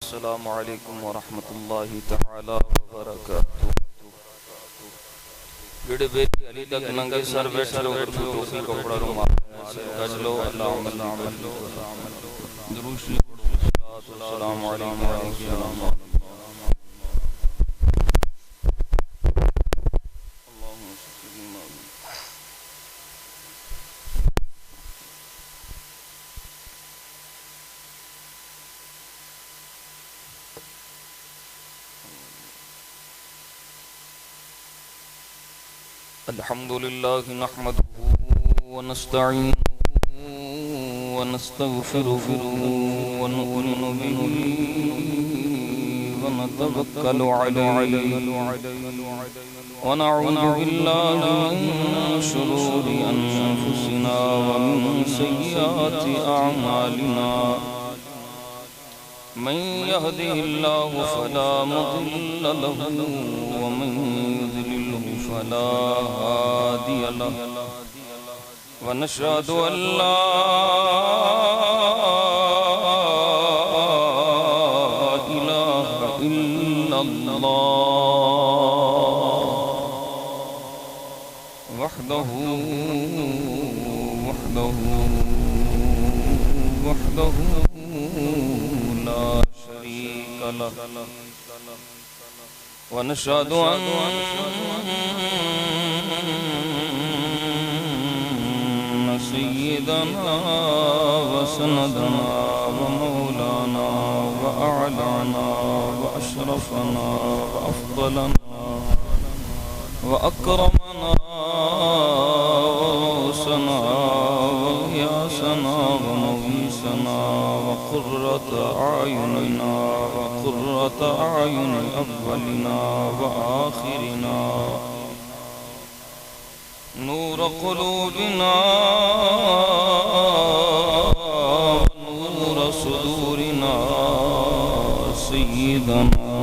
السلام علیکم ورحمۃ اللہ تعالی وبرکاتہ. گڑ بیری علی تک ننگے سر بیٹھ لو ٹوپی کپڑا رومال گج لو اللہ دروش السلام علیکم. الحمد لله نحمده ونستعينه ونستغفره ونؤمن به ونتوكل عليه ونعوذ بالله من شرور أنفسنا ومن سيئات أعمالنا. من يهده الله فلا مضل له ومن يضلل فلا هادي له. ونشهد أن لا إله إلا الله وحده لا شريك له. ونشهد أن سيدنا وسندنا ومولانا وأعلانا وأشرفنا وأفضلنا وأكرمنا وأوسنا وغياثنا ومغيثنا وقرة أعيننا وقرة أعين أولنا وآخرنا نور قلوبنا ونور صدورنا سيدنا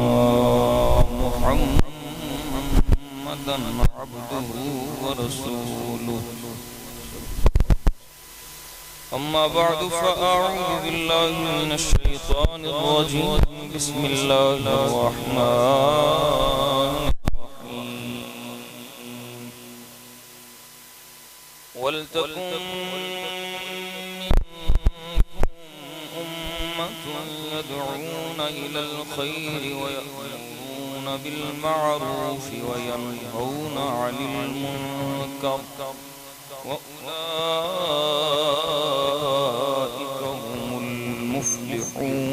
محمدا عبده ورسوله. أما بعد فأعوذ بالله من الشيطان الرجيم. بسم الله الرحمن ولتكن منكم أمة يدعون إلى الخير ويأمرون بالمعروف وينهون عن المنكر وأولئك هم المفلحون.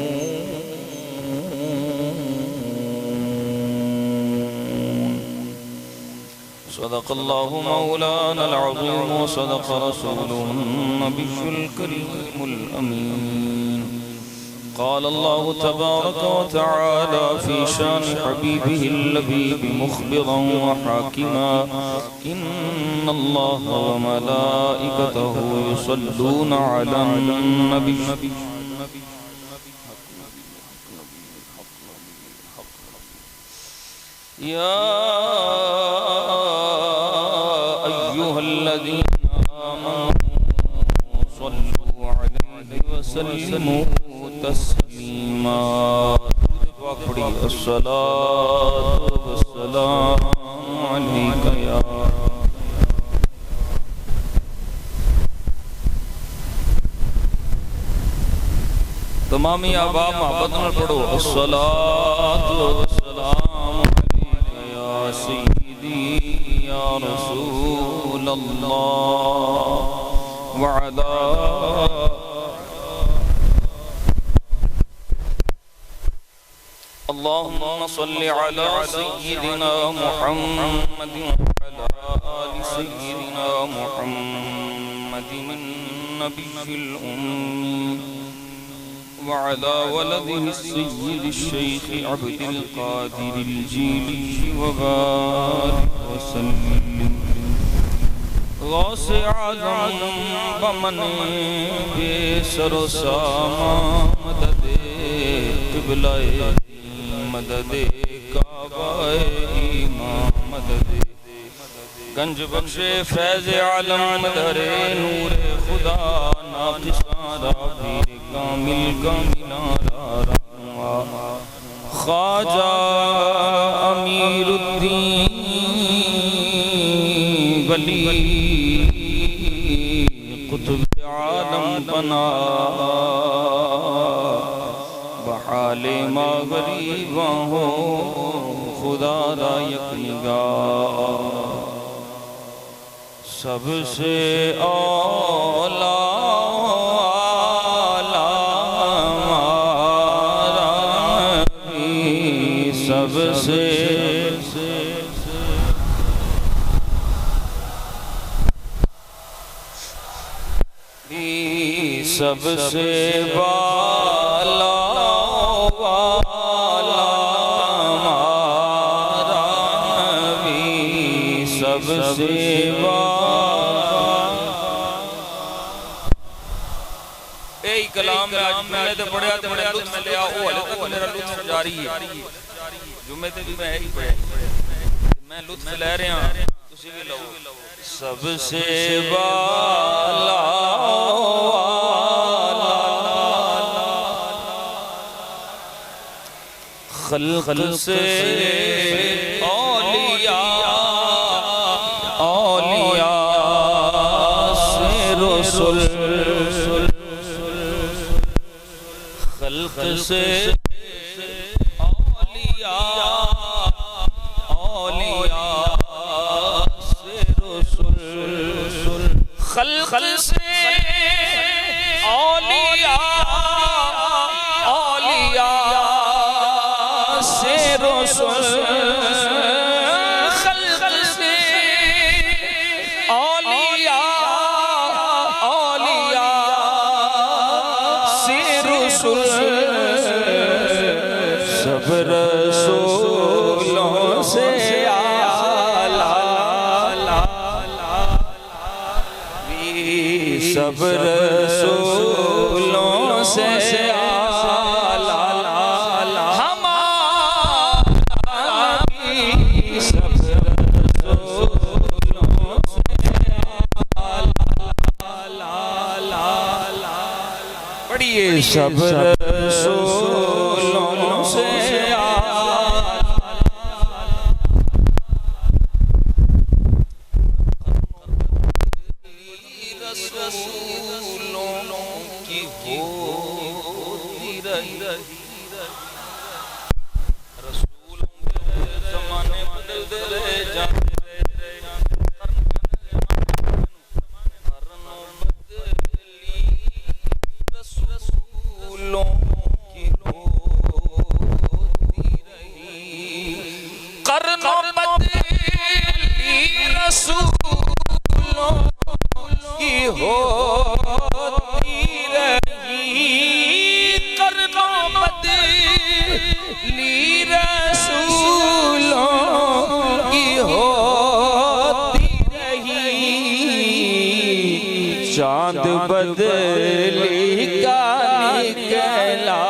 صدق الله مولانا العظيم وصدق رسوله النبي الكريم الأمين. قال الله تبارك وتعالى في شان حبيبه اللبيب مخبرا وحاكما: إن الله وملائكته يصلون على النبي يا الذين آمنوا صلوا عليه وسلموا تسليما. الصلاة والسلام عليك يا تمامی آبا محبت نہ پڑھو. الصلاة والسلام عليك يا سيدي يا رسول الله وعلى اللهم صل على سيدنا محمد وعلى آل سيدنا محمد النبي الأمي وعلى ولده السيد الشيخ عبد القادر الجيلي وبارك وسلم. غوث اعظم بمن بے سر و سامان مدد قبلہ مدد کعبہ ایمان مدد گنج بخش فیض عالم در نور خدا ناقصان را پیر کامل کاملان را خواجہ امیر الدین ولی قطب عالم بنا بحال ما غریباں ہو خدا را یک نگاہ سب سے اولا سب سے والا ہمارا نبی سب سے ایک کلام میں آج میں نے پڑھیا تو میں لطف لیا وہ حالے تک میرا لطف جاری ہے جمعے تے بھی میں ہی پڑھے میں لطف لے رہے ہیں تسی بھی لو سب سے والا خلق سے اولیاء سے رسول خلق سے خلق سے اولیاء سے رسول خلق سے اولیاء سے رسول سب رسولوں سے سب رسولوں سے ہمارا نبی سب رسولوں سے پڑھیے سب رسولوں سے چاند بدلی کا نکلا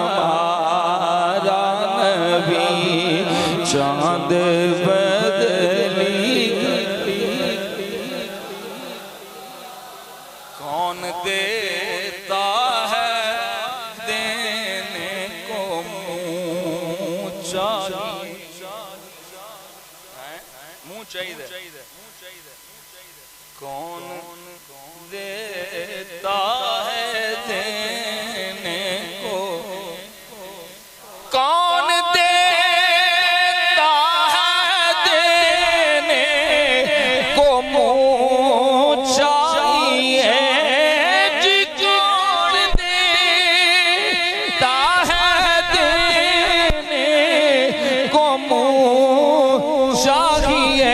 ہمارا نبی چاند بدلی کون دیتا ہے دینے کو منہ چاہیے کون دیتا ہے دینے کو کون دیتا ہے دینے کو منہ چاہیے جی کون دیتا ہے دینے کو منہ چاہیے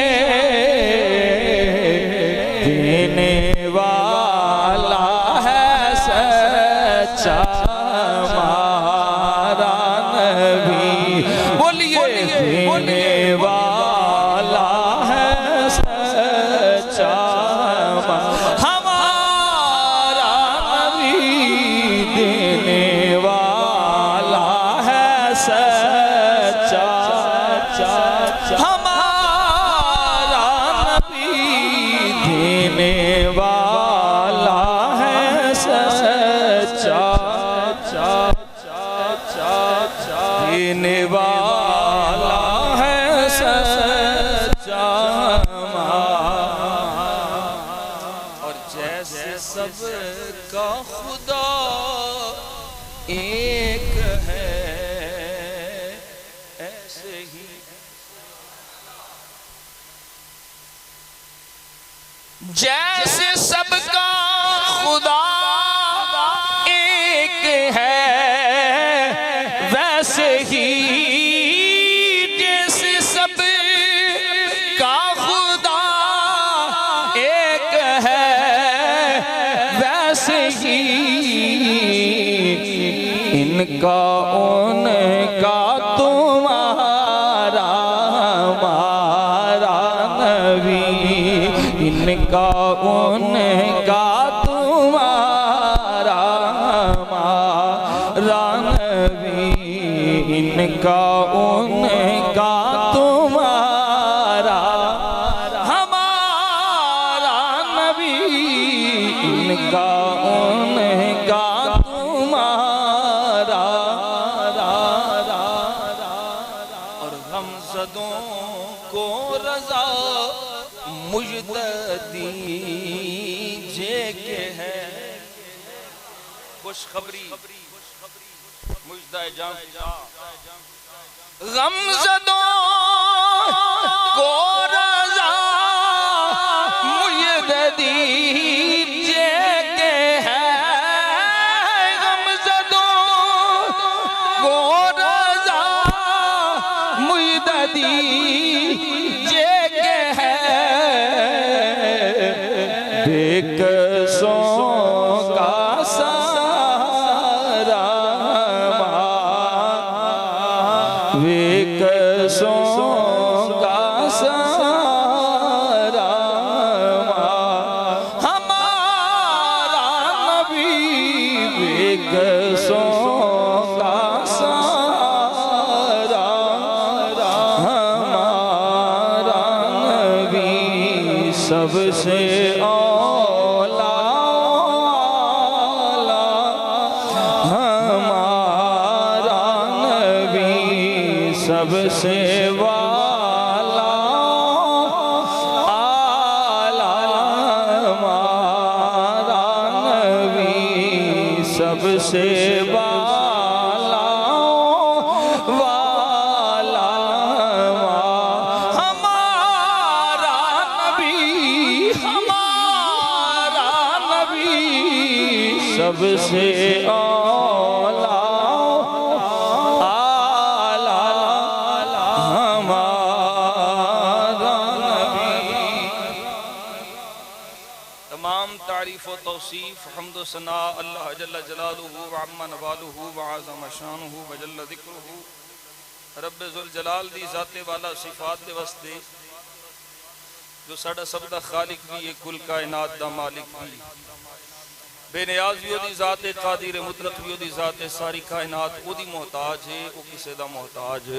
دینے والا ہے سچا ہمارا نبی بولیے دینے والا ہے سچا ہمارا نبی دینے والا ہے سچا ہمارا نبی دینے والا ہے سچا دینے والا ہے سچا اور جیسے سب کا خدا ایک ہے ایسے ہی جیسے سب کا خدا ایک ہے ویسے ہی جیسے سب کا خدا ایک ہے ویسے ہی ان کا ان کا تمہارا ہمارا نبی ان کا ان کا تمہارا ہمارا نبی ان کا ان کا تمہارا ہمارا نبی ان کا ان کا تمہارا اور غمزدوں کو رضا مجددی جے کے ہے خوشخبری مجدہ جان غمزدوں کو رضا مجددی جے کے ہے غمزدوں کو رضا مجددی جے کے ہے بے قصوں کا سارا بے قصوں کا سارا ہمارا نبی بے قصوں کا سارا ہمارا نبی سب سے سب سے والا آلہ ہمارا نبی سب سے والا ہمارا نبی سب سے تعریف و توصیف حمد و ثناء اللہ جل جلالہ وعم نوالہ وعظم شانہ وجل ذکرہ رب ذوالجلال دی ذات والا صفات دے واسطے جو ساڑا سب دا خالق بھی ہے کل کائنات دا مالک بھی بے نیاز بھی دی ذات قادر مطلق بھی دی ذات ساری کائنات او دی محتاج ہے او کسے دا محتاج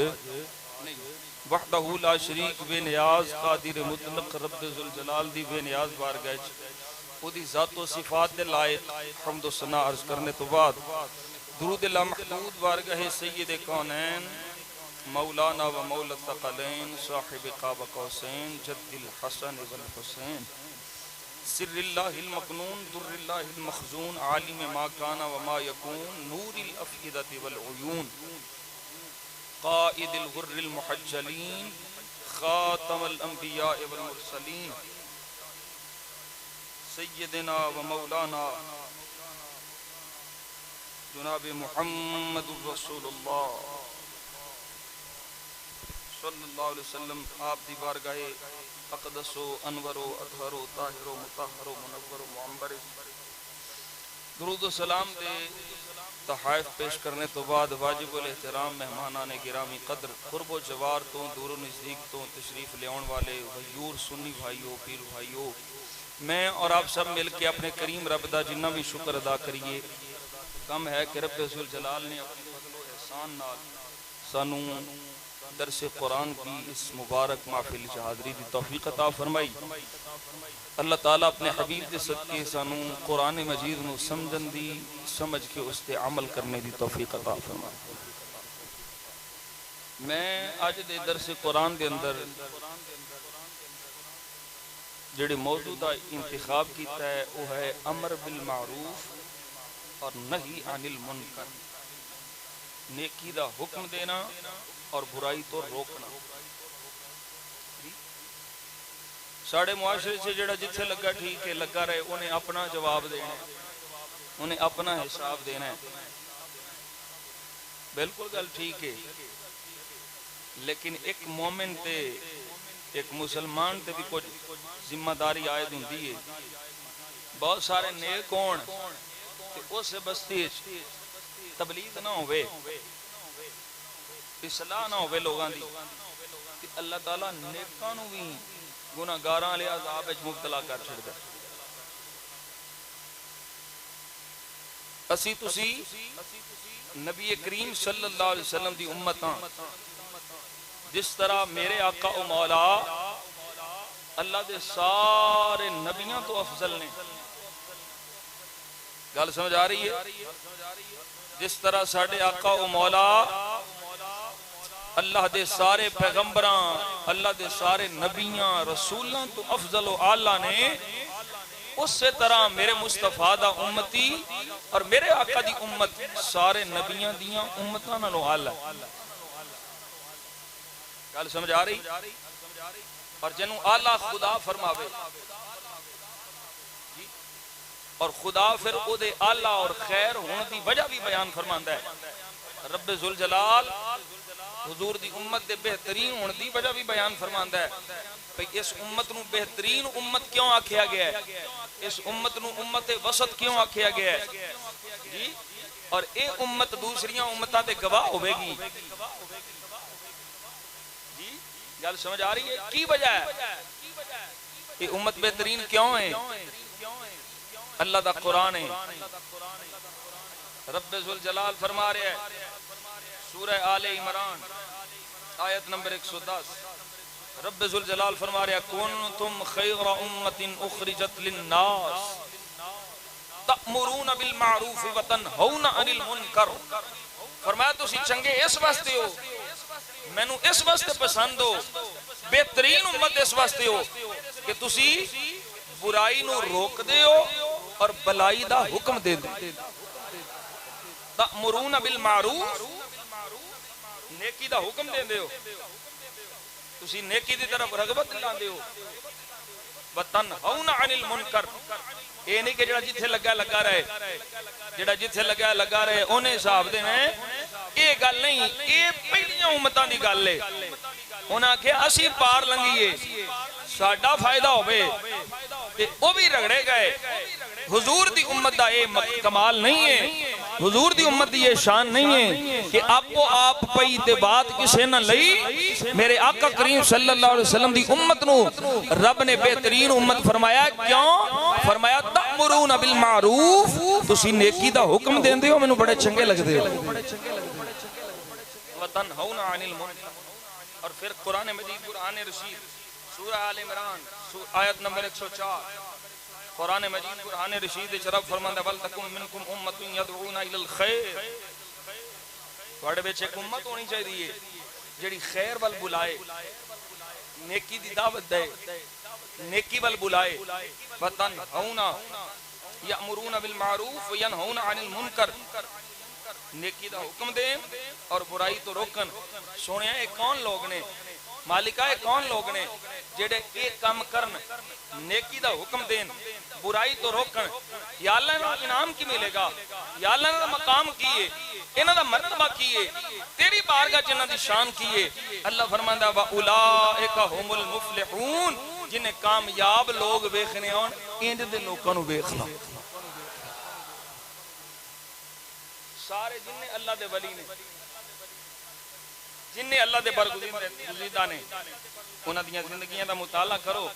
وحدہ لا شریک بے نیاز قادر مطلق رب ذوالجلال دی بے نیاز بارگاہ او دی ذات و صفات دے لائق حمد و ثناء عرض کرنے تو بعد درود لا محدود بارگاہ سید کونین مولانا و مولا الثقلین صاحب قاب قوسین جد الحسن والحسین سر اللہ المکنون در اللہ المخزون عالم ما کانا و ما یکون نور الافئدت والعیون قائد الغر المحجلین خاتم الانبیاء والمرسلین سیدنا و مولانا جناب محمد رسول اللہ صلی اللہ علیہ وسلم آپ دی بارگاہ اقدس و انور و اطہر و طاہر و مطہر و منور و معمبر درود و سلام دے تحائف پیش کرنے تو بعد واجب الاحترام مہمانان گرامی قدر قرب و جوار تو دور و نزدیک تو تشریف لیون والے غیور سنی بھائیوں پیر بھائیوں میں اور آپ سب مل کے اپنے کریم رب دا جنہ بھی شکر ادا کریے کم ہے کہ رب ذوالجلال نے اپنی فضل و احسان نال سانو درس قرآن کی اس مبارک محفل حاضری دی توفیق عطا فرمائی اللہ تعالیٰ اپنے حبیب دے صدقے سانو قرآن مجید نو سمجھن دی سمجھ کے اس تے عمل کرنے دی توفیق عطا فرمائی میں اج دے درس قرآن دے اندر جڑے موضوع دا انتخاب کیتا ہے وہ ہے امر بالمعروف اور نہی عن المنکر، نیکی دا حکم دینا اور برائی تو روکنا۔ ساڑھے معاشرے سے جڑا جتھے لگا ٹھیک ہے لگا رہے، انہیں اپنا جواب دینا ہے، انہیں اپنا حساب دینا ہے، بالکل گل ٹھیک ہے، لیکن ایک مومن تے ایک مسلمان تے بھی کچھ ذمہ داری عائد ہوندی ہے۔ بہت سارے نیک ہون تے اس بستی تبلیغ نہ ہوئے، اصلاح نہ ہوئے لوگاں دی، کہ اللہ تعالیٰ نیکاں نو بھی گناہگاراں لے عذاب وچ مبتلا کر چھڑدا۔ اسی تسی نبی کریم صلی اللہ علیہ وسلم دی امتاں، جس طرح میرے آقا و مولا اللہ دے سارے نبیاں تو افضل نے، گل سمجھ آ رہی ہے؟ جس طرح ساڑھے آقا و مولا اللہ دے سارے پیغمبراں، اللہ دے سارے نبیاں رسولاں تو افضل و اعلیٰ نے، اس سے طرح میرے مصطفیٰ دا امتی اور میرے آقا دی امت سارے نبیاں دیاں امتاں نالوں اعلیٰ۔ گل سمجھ آ رہی؟ اور جنوں اعلیٰ خدا فرماوے، اور خدا پھر او دے اعلیٰ اور خیر ہونے دی وجہ بھی بیان فرماندا ہے۔ رب ذوالجلال حضور دی امت دے بہترین ہونے دی وجہ بھی بیان فرماندا ہے۔ بھئی اس امت نو بہترین امت کیوں آکھیا گیا ہے؟ اس امت نو امت وسط کیوں آکھیا گیا ہے؟ جی، اور اے امت دوسریاں امتاں تے گواہ ہوے گی۔ جی، گل سمجھ آ رہی ہے؟ کی وجہ ہے؟ یہ امت بہترین کیوں ہے؟ اللہ دا قرآن ہے۔ رب ذوالجلال فرما رہے ہیں سورہ آل عمران آیت نمبر 110، رب ذوالجلال فرما رہے ہیں کنتم خیر امت اخرجت للناس تأمرون بالمعروف وتنہون عن المنکر۔ فرمایا تسی چنگے اس واسطے ہو، میں نو اس واسطے پسند ہو، بہترین امت اس واسطے ہو کہ تسی برائی نو روک دے ہو اور بلائی دا حکم دے دے۔ تأمرون بالمعروف، نیکی دا حکم دے دے ہو، تسی نیکی دی طرف رغبت لاندے ہو، وتنہون عن المنکر، اے نہیں کہ جڑا جتھے لگا رہے، جڑا جتھے لگا رہے انہیں صاحب دے میں، اے گل نہیں، اے پہلیاں امتاں دی گل ہے۔ انہاں کہ اسی پار لنگیے، ساڈا فائدہ ہوئے، تے او بھی رگڑے گئے۔ حضور دی امت دا اے کمال نہیں ہے، حضور دی امت دی یہ شان نہیں ہے کہ آپ کو آپ پئی تے بات کسے نہ لئی۔ میرے آقا کریم صلی اللہ علیہ وسلم دی امت نو رب نے بہترین امت فرمایا، کیوں؟ فرمایا تأمرون بالمعروف، تسی نیکی دا حکم دین دے ہو، میں نو بڑے چنگے لگ دے ہو، وتنہون عن المنکر۔ اور پھر قرآن مجید قرآن رشید سورہ آل عمران آیت نمبر 104، قرآن مجید قرآن رشید شرف فرماندہ وَلْتَكُمْ مِنْكُمْ أُمَّةٌ يَدْعُونَ إِلَى الْخَيْرِ، تھوڑے بچے ایک امت ہونی چاہیے جڑی خیر وال بلائے، نیکی دی دعوت دے، نیکی وال بلائے۔ وَتَنْهَوْنَ يَأْمُرُونَ بِالْمَعْرُوفِ وَيَنْهَوْنَ عَنِ الْمُنْكَرِ، نیکی دا حکم دیں اور برائی تو روکن۔ سوڑیاں ایک کون لوگ نے، مالکہ ایک کون لوگ نے جڑے ایک کام کرن، نیکی دا حکم دین، برائی تو روکن۔ یا اللہ نے انعام کی ملے گا، یا اللہ نے مقام کیے، انہاں دا مرتبہ کیے، تیری بارگاہ جنہاں دی شان کیے۔ اللہ فرماندہ وَأُولَئِكَ هُمُ الْمُفْلِحُونَ، جنہیں کامیاب لوگ ویکھنے ہون انج دے لوکاں نو ویکھ لو۔ سارے جنہیں اللہ دے ولی نے، جنہیں اللہ دے برگزیدہ نے، انہاں دیاں زندگیاں دا مطالعہ کرو،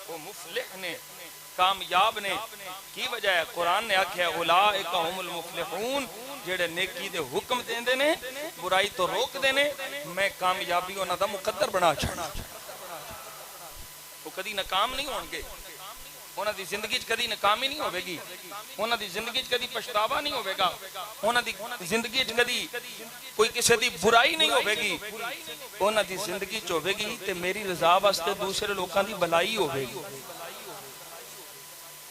وہ مفلح نے، کامیاب نے۔ کی وجہ ہے؟ قرآن نے آکھیا اولئک ھم المفلحون، جڑے نیکی دے حکم دیندے نے، برائی تو روک دینے، میں کامیابی انہاں دا مقدر بنا چھڑنا، وہ کدی ناکام نہیں ہون گے۔ انہاں دی زندگی کدی ناکامی نہیں ہوے گی، انہاں دی زندگی کدی پچھتاوا نہیں ہوے گا، انہاں دی زندگی کدی کوئی کسی دی برائی نہیں ہوے گی، انہاں دی زندگی ہوے گی تے میری رضا واسطے دوسرے لوکاں دی بھلائی ہوے گی۔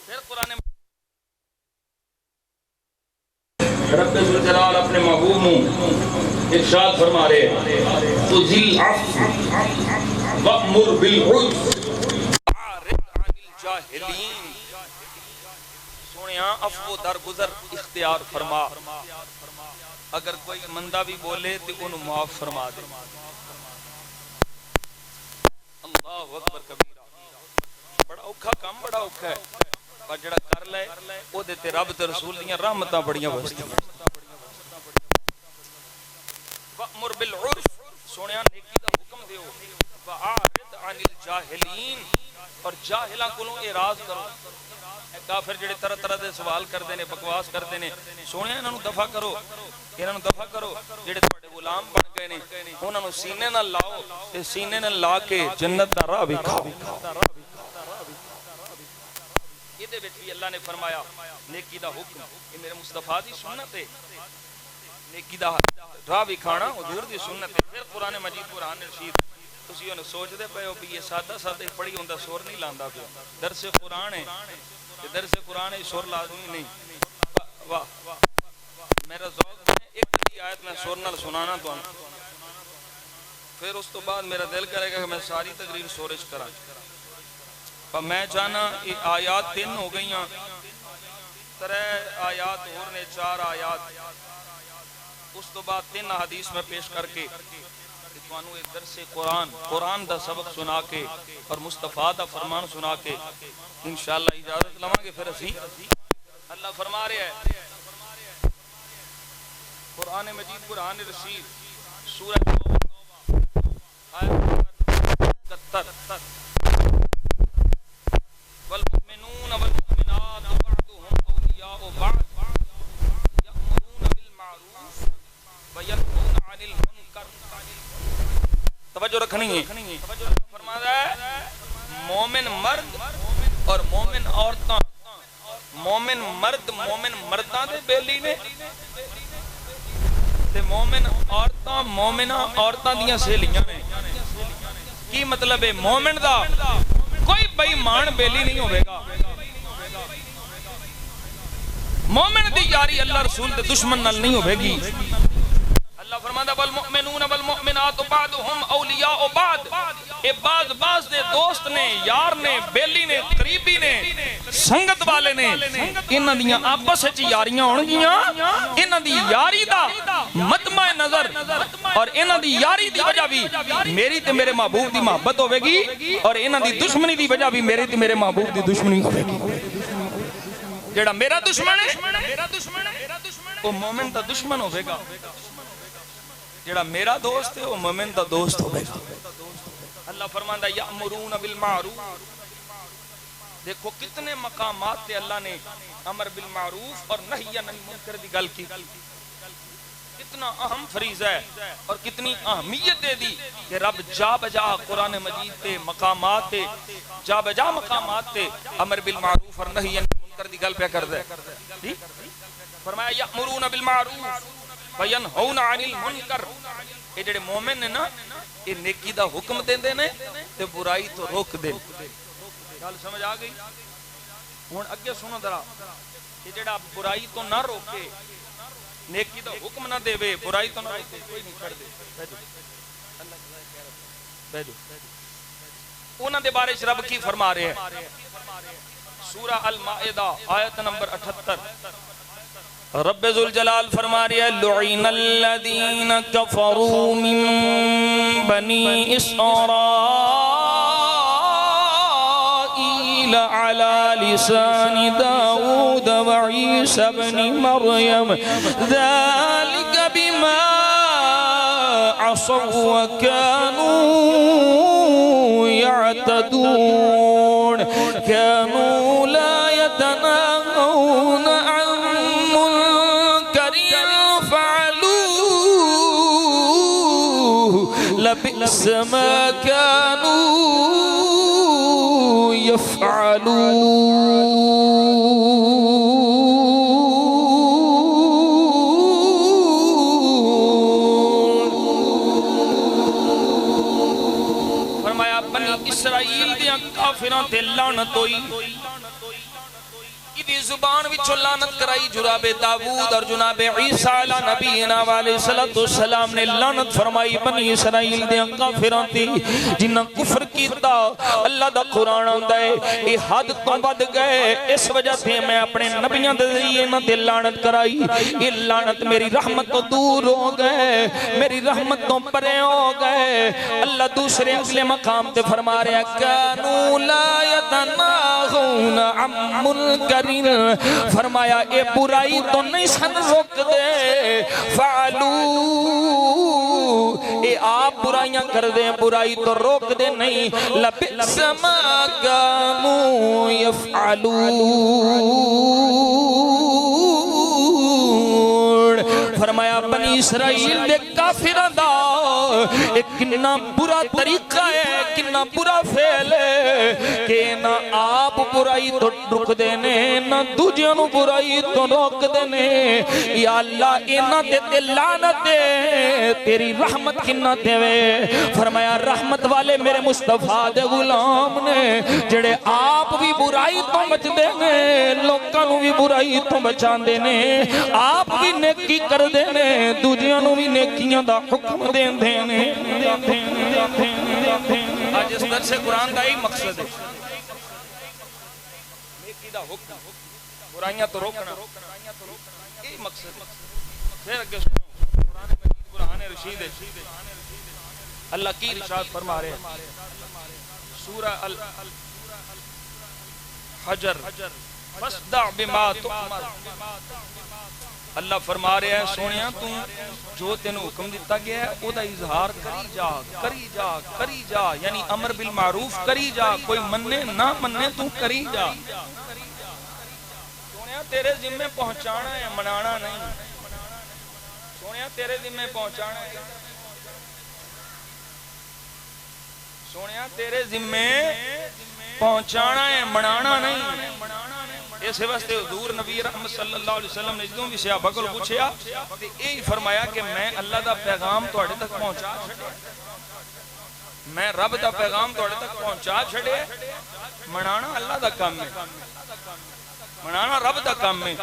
پھر قرآن رب ذوالجلال اپنے محبوب نوں ارشاد فرما رہے تو ذل عفو وامر بالعرف اعرض عن الجاہلین، سونیا عفو درگزر اختیار فرما، اگر کوئی مندہ بھی بولے تو انہوں معاف فرما دے۔ اللہ اکبر کبیرہ، بڑا اوکھا کام، بڑا اوکھا ہے، پر جڑا کر لے او دیتے رب تے رسول دیاں رحمتاں بڑیاں واسطے۔ وَأْمُرْ بِالْعُرْفِ، سونیا نیکی دا حکم دیو، وَأَعْرِضْ عَنِ الْجَاهِلِينَ، اور جاہلاں کولوں اعراض کرو، کافر جڑے طرح طرح دے سوال کردے نے، بکواس کردے نے، سونیا انہاں نوں دفع کرو، انہاں نوں دفع کرو، جڑے تواڈے غلام بن گئے نے انہاں نوں سینے نال لاؤ تے سینے نال لا کے جنت دا راہ وکھاؤ۔ یہ دے وچ بھی اللہ نے فرمایا نیکی دا حکم، یہ میرے مصطفیٰ دی سنت ہے، نیکی دا راہ وکھانا حضور دی سنت ہے۔ پھر قرآن مجید قرآن رشید تسی انہوں سوچ دے پئے ہو بھی یہ سادہ سادہ پڑھی ہوندہ سور نہیں لاندا پیا، درس قرآن ہے، درس قرآن ہے، سور لازمی نہیں۔ واہ میرا ذوق ہے ایک دی آیت میں سور نال سنانا تو پھر اس تو بعد میرا دل کرے گا کہ میں ساری تقریر سورج کراں، پر میں چاہنا یہ آیات 3 ہو گئی ہیں، 3 آیات اور نے 4 آیات، اس تو بعد 3 حدیث میں پیش کر کے توانو ایک درس قرآن دا سبق سنا کے اور مصطفیٰ دا فرمان سنا کے انشاءاللہ اجازت لواں گے۔ پھر اسی اللہ فرما رہے ہیں قرآن مجید قرآن رشید سورہ آیت 71 والمؤمنون والمؤمنات بعضهم اولیاء بعض یأمرون بالمعروف وینہون عن المنکر۔ توجہ رکھنی ہے، فرما رہا ہے مومن مرد اور مومن عورتاں، مومن مرد مومن مرداں دے بیلی نے تے مومن عورتاں مومنہ عورتاں دیاں سہیلیاں نے۔ کی مطلب ہے مومن دا کوئی بے ایمان بیلی نہیں ہوئے گا، مومن دی یاری اللہ رسول دے دشمن نال نہیں ہوئے گی۔ اللہ فرماتا والمؤمنون والمؤمنات بعضهم اولیاء بعض، اے بعض دے دوست نے، یار نے، بیلی نے، قریبی نے، سنگت والے نے، انہاں دیاں آپس وچ یاریاں ہون گیاں، انہاں دی یاری دا مطمع نظر اور انہاں دی یاری دی وجہ بھی میری تے میرے محبوب دی محبت ہوے گی، اور انہاں دی دشمنی دی وجہ بھی میری تے میرے محبوب دی دشمنی ہوے گی۔ جڑا میرا دشمن ہے وہ مومن دا دشمن ہوے گا، جڑا میرا دوست ہے وہ مومن دا دوست ہوے گا۔ اللہ فرماندا یأمرون بالمعروف، دیکھو کتنے مقامات تے اللہ نے امر بالمعروف اور نہی عن المنکر دی گل کی، کتنا اہم فریضہ ہے اور کتنی اہمیت دے دی کہ رب جا بجا قرآن مجید تے مقامات تے جا بجا مقامات تے امر بالمعروف اور نہی عن المنکر دی گل پہ کر دے۔ فرمایا یأمرون بالمعروف وینہون عن المنکر، یہ جڑے مومن نے نا یہ نیکی دا حکم دیندے نے تے برائی تو روک دے۔ گل سمجھ آ گئی؟ ہن اگے سنو ذرا، یہ جڑا برائی تو نہ روکے، نیکی دا حکم نہ دے وے، برائی تو نہ روکے، کوئی نہیں چھڑ دے، بیٹھو انہاں دے بارے رب کی فرما رہے ہیں سورہ المائدہ آیت نمبر 78، رب ذوالجلال فرما رہے ہیں لعن الذین کفروا من بنی اسرائیل علی لسان داود وعیسی بن مریم ذلك بما عصوا وكانوا يعتدون كانوا لا يتناهون عن منكر فعلوه لبئس ما كانوا يفعلون فرمایا بنی اسرائیل دیاں کافراں تے لعنت ہوئی دی زبان وچوں لعنت کرائی جناب داؤد اور جناب عیسیٰ علیہ نبینا علیہ السلام نے لعنت فرمائی بنی اسرائیل دے کافراں تے جنہاں کفر کیتا اللہ دا قرآن آندا ہے اے حد تو ود گئے اس وجہ سے میں اپنے نبیاں دے ذریعے انہاں تے لعنت کرائی یہ لعنت میری رحمت تو دور ہو گئے میری رحمت تو پرے ہو گئے اللہ دوسرے اگلے مقام تے فرما رہا ہے کانوا لا يتناهون عن منکر فرمایا اے برائی تو نہیں سن روک دے فعلو اے آپ برائیاں کر دیں برائی تو روک دے نہیں لبئس ما كانوا يفعلون فرمایا بنی اسرائیل دے کافران دا ایک کتنا برا طریقہ ہے کتنا برا فعل ہے کہ نہ آپ برائی تو رک دینے نہ دوجانو برائی تو روک دینے یا اللہ اینا تے لعنت دے تیری رحمت کنہ تے وے فرمایا رحمت والے میرے مصطفیٰ دے غلام نے جڑے آپ بھی برائی تو بچ دینے لوکانو بھی برائی تو بچان دینے آپ بھی نیکی کر دینے دوجانو بھی نیکیاں دا حکم دین دینے آج اس درس قرآن کا ہی مقصد ہے نیکی دا حکم برائیاں تو روکنا یہی مقصد ہے پھر اگے سنو قرآن مجید قرآن رشید ہے اللہ کی ارشاد فرما رہے ہیں سورہ الحجر فاصدع بما تؤمر اللہ فرما رہے ہیں سونیاں تو جو تینوں حکم دیتا گیا ہے او دا اظہار کری جا یعنی امر بالمعروف کری جا کوئی مننے نہ مننے تو کری جا سونیاں تیرے ذمہ پہنچانا ہے منانا نہیں سونیاں تیرے ذمہ پہنچانا ہے سونیاں تیرے ذمہ پہنچانا ہے منانا نہیں اس واسطے حضور نبی رحمت صلی اللہ علیہ وسلم نے جدوں بھی صحابہ کو پوچھیا تے یہی فرمایا کہ میں اللہ دا پیغام تواڈے تک پہنچا چھڈیا میں رب دا پیغام تواڈے تک پہنچا چھڈیا منانا اللہ دا کام ہے منانا رب دا کام ہے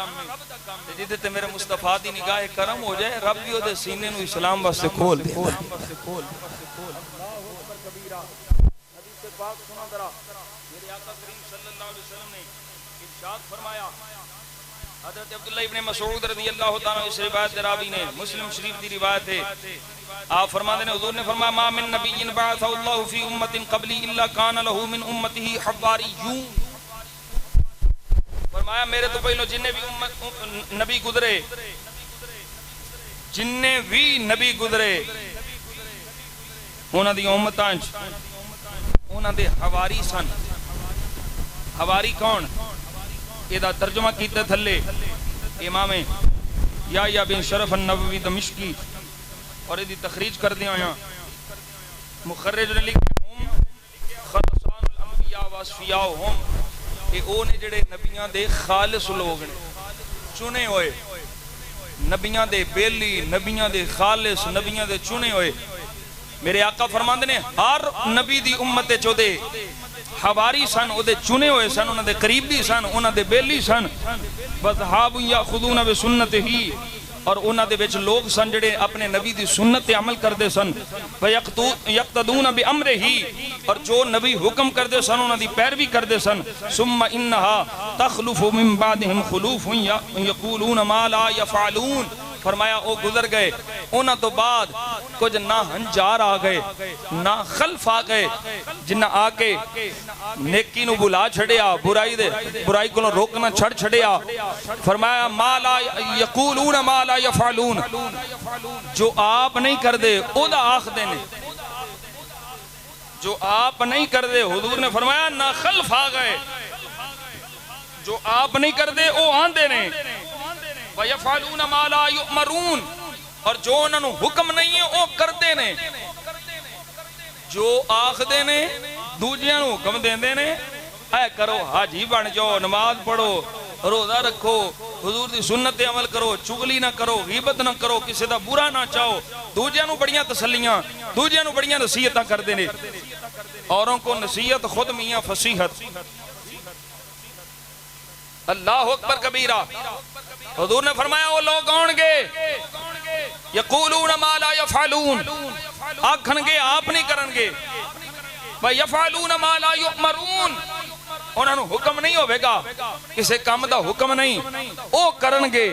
جدے تے میرے مصطفیٰ دی نگاہ کرم ہو جائے رب بھی اودے سینے نو اسلام واسطے کھول دے اللہ اکبر کبیرہ حدیث پاک سنا ذرا میرے آقا کریم صلی اللہ علیہ وسلم نے ارشاد فرمایا حضرت عبداللہ ابن مسعود رضی اللہ تعالیٰ اس روایت راوی نے مسلم شریف دی روایت ہے آپ فرماتے ہیں حضور نے فرمایا ما من نبی بعثہ اللہ فی امت قبلی الا کان لہ من امتہ حواریون فرمایا میرے تو پہلو جننے بھی نبی گزرے انہاں دی امتاں انہاں دے حواری سن حواری کون یہ ترجمہ کیتے تھلے امام یا بن شرف النووی دمشقی اور یہ تخریج کر دیا یہاں مخرج نے لکھا ہم خلصان الانبیاء واسفیاء ہم یہ او نے جڑے نبیاں دے خالص لوگ نے چنے ہوئے نبیاں دے بیلی نبیاں دے خالص نبیاں دے چنے ہوئے میرے آقا فرماندے نے ہر نبی دی امت چو دے حواری سن او دے چنے ہوئے سن انہاں دے قریبی سن انہاں دے بیلی سن وَذْهَابٌ يَأْخُذُونَ بِسُنَّتِهِ اور انہاں دے وچ لوگ سن جڑے اپنے نبی دی سنت تے عمل کردے سن وَيَقْتَدُونَ بِأَمْرِهِ اور جو نبی حکم کردے سن انہاں دی پیروی کردے سن ثُمَّ إِنَّهَا تَخْلُفُ مِن بَعْدِهِمْ خُلُوفٌ يَقُولُونَ مَا لَا يَفْعَلُونَ فرمایا او گزر گئے انہاں تو بعد کچھ نہ ہنجار آ گئے نہ خلف آ گئے جنہ آ کے نیکی نو بلا چھڑیا برائی کو روکنا چھڑ چھڑیا فرمایا ما لا یقولون ما لا یفعلون جو آپ نہیں کر دے او دا آخ دینے جو آپ نہیں کر دے حضور نے فرمایا نہ خلف آ گئے جو آپ نہیں کر دے او آن دینے وَيَفْعَلُونَ مَا لَا يُؤْمَرُونَ اور جو انہوں نے حکم نہیں ہے وہ کر دینے جو آخ دینے دوجیاں حکم دینے اے کرو حاجی بن جاؤ، نماز پڑھو، روزہ رکھو، حضور دی سنت تے عمل کرو، چغلی نہ کرو، غیبت نہ کرو، کسی دا برا نہ چاہو، دوجیاں نو بڑیاں تسلیاں، دوجیاں نو بڑیاں نصیحتاں کر دینے، اوروں کو نصیحت خود میاں فصیحت۔ اللہ اکبر کبیرہ۔ حضور نے فرمایا وہ لوگ آن گے یقولون ما لا یفعلون، آکھن گے آپ نہیں کرن گے، وَيَفْعَلُونَ مَا لَا يُؤْمَرُونَ، انہوں نے حکم نہیں ہوئے گا، کسے کام دا حکم نہیں، او کرن گے۔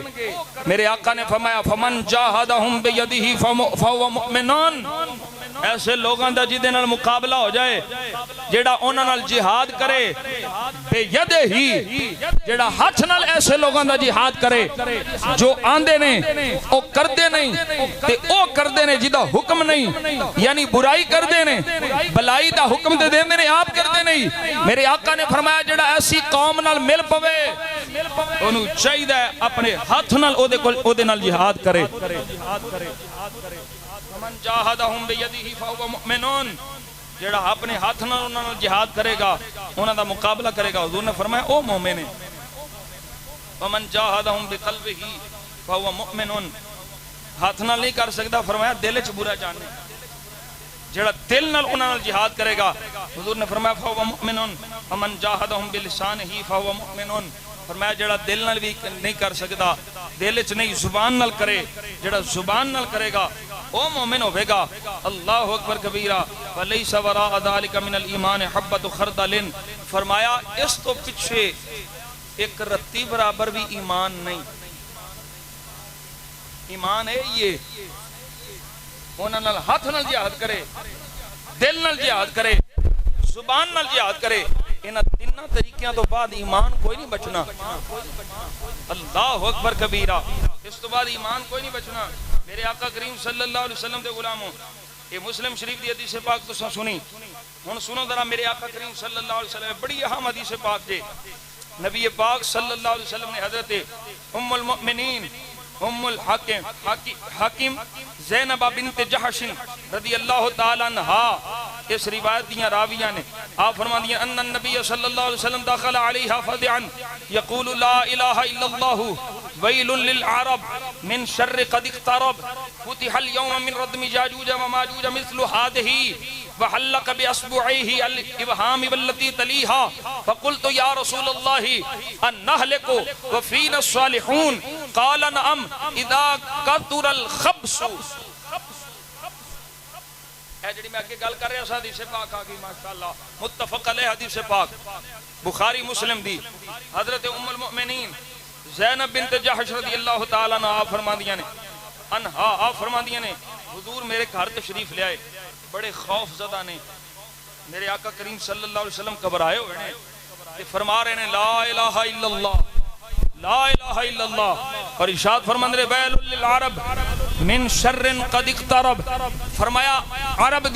میرے آقا نے فرمایا فَمَنْ جَاهَدَهُمْ بِيَدِهِ فَهُوَ مُؤْمِنٌ، ایسے لوگاں دا جدے نال مقابلہ ہو جائے، جیڑا انہاں نال جہاد کرے، بے ید ہی، جیڑا ہاتھ نال ایسے لوگاں دا جہاد کرے جو آندے نے او کردے نہیں، تے او کردے نے جدا حکم نہیں، یعنی برائی کردے نے، بلائی دا حکم دے دیندے نے، آپ کردے نہیں۔ میرے آقا نے فرمایا جیڑا ایسی قوم نال مل پوے، انہوں چاہیے اپنے ہاتھ نال او دے نال جہاد کرے۔ من جاہدہم بیدیہ فہو مؤمنون، جیڑا اپنے ہاتھ نال انہاں نال جہاد کرے گا، انہاں دا مقابلہ کرے گا، حضور نے فرمایا او مومن ہے۔ ومن جاہدہم بقلبہ فہو مؤمنون، ہاتھ نال نہیں کر سکتا، فرمایا دل وچ برا جانے، جیڑا دل نال انہاں نال جہاد کرے گا، حضور نے فرمایا فہو مؤمنون۔ ومن جاہدہم بلسانہ فہو مؤمنون، فرمایا جیڑا دل نال بھی نہیں کر سکتا، دل وچ نہیں زبان نال کرے، جیڑا زبان نال کرے گا او مومن ہوئے گا۔ اللہ اکبر کبیرہ۔ وَلَيْسَ وَرَاءَ ذَلِكَ مِنَ الْإِيمَانِ حَبَّةُ خَرْدَلٍ، فرمایا اس تو پیچھے ایک رتی برابر بھی ایمان نہیں۔ ایمان ہے یہ انہاں نال ہاتھ نال جہاد کرے، دل نال جہاد کرے، زبان نال جہاد کرے، انہاں تینوں طریقیاں تو بعد ایمان کوئی نہیں بچنا۔ اللہ اکبر کبیرہ۔ اس تو بعد ایمان کوئی نہیں بچنا۔ میرے آقا کریم صلی اللہ علیہ وسلم دے غلاموں، یہ مسلم شریف دی حدیث پاک تو سنی، ہن سنو ذرا میرے آقا کریم صلی اللہ علیہ وسلم بڑی اہم حدیث پاک دے۔ نبی پاک صلی اللہ علیہ وسلم نے حضرت ام المؤمنین ام الحاکم زینب بنت جحش رضی اللہ تعالیٰ عنہا، اس روایت دیاں راویاں نے آپ فرما دیا ان النبی صلی اللہ علیہ وسلم داخل علیہا فدعا یقول لا الہ الا اللہ ویل للعرب من شر قد اقترب فتح اليوم من ردم جاجوج وماجوج مثل هذه وحلق بأصبعيه الإبهام والتي تليها فقلت يا رسول الله أن نهلك وفينا الصالحون قال نعم إذا كثر الخبث۔ ہے جڑی میں آگے گل کر رہا حدیث پاک آگئی ماشاءاللہ متفق علیہ حدیث پاک بخاری مسلم دی۔ حضرت ام المؤمنین زینب بنت جحش رضی اللہ تعالیٰ عنہ آپ فرما دیا نے انہا آپ فرما دیا نے حضور میرے گھر تشریف لے آئے، بڑے خوف زدہ نے، میرے آقا کریم صلی اللہ علیہ وسلم قبرائے ہوئے ہیں، کہ فرما رہے ہیں لا الہ الا اللہ لا الہ الا اللہ، اور ارشاد فرمان رہے ویل للعرب من شر قد اقترب، فرمایا عرب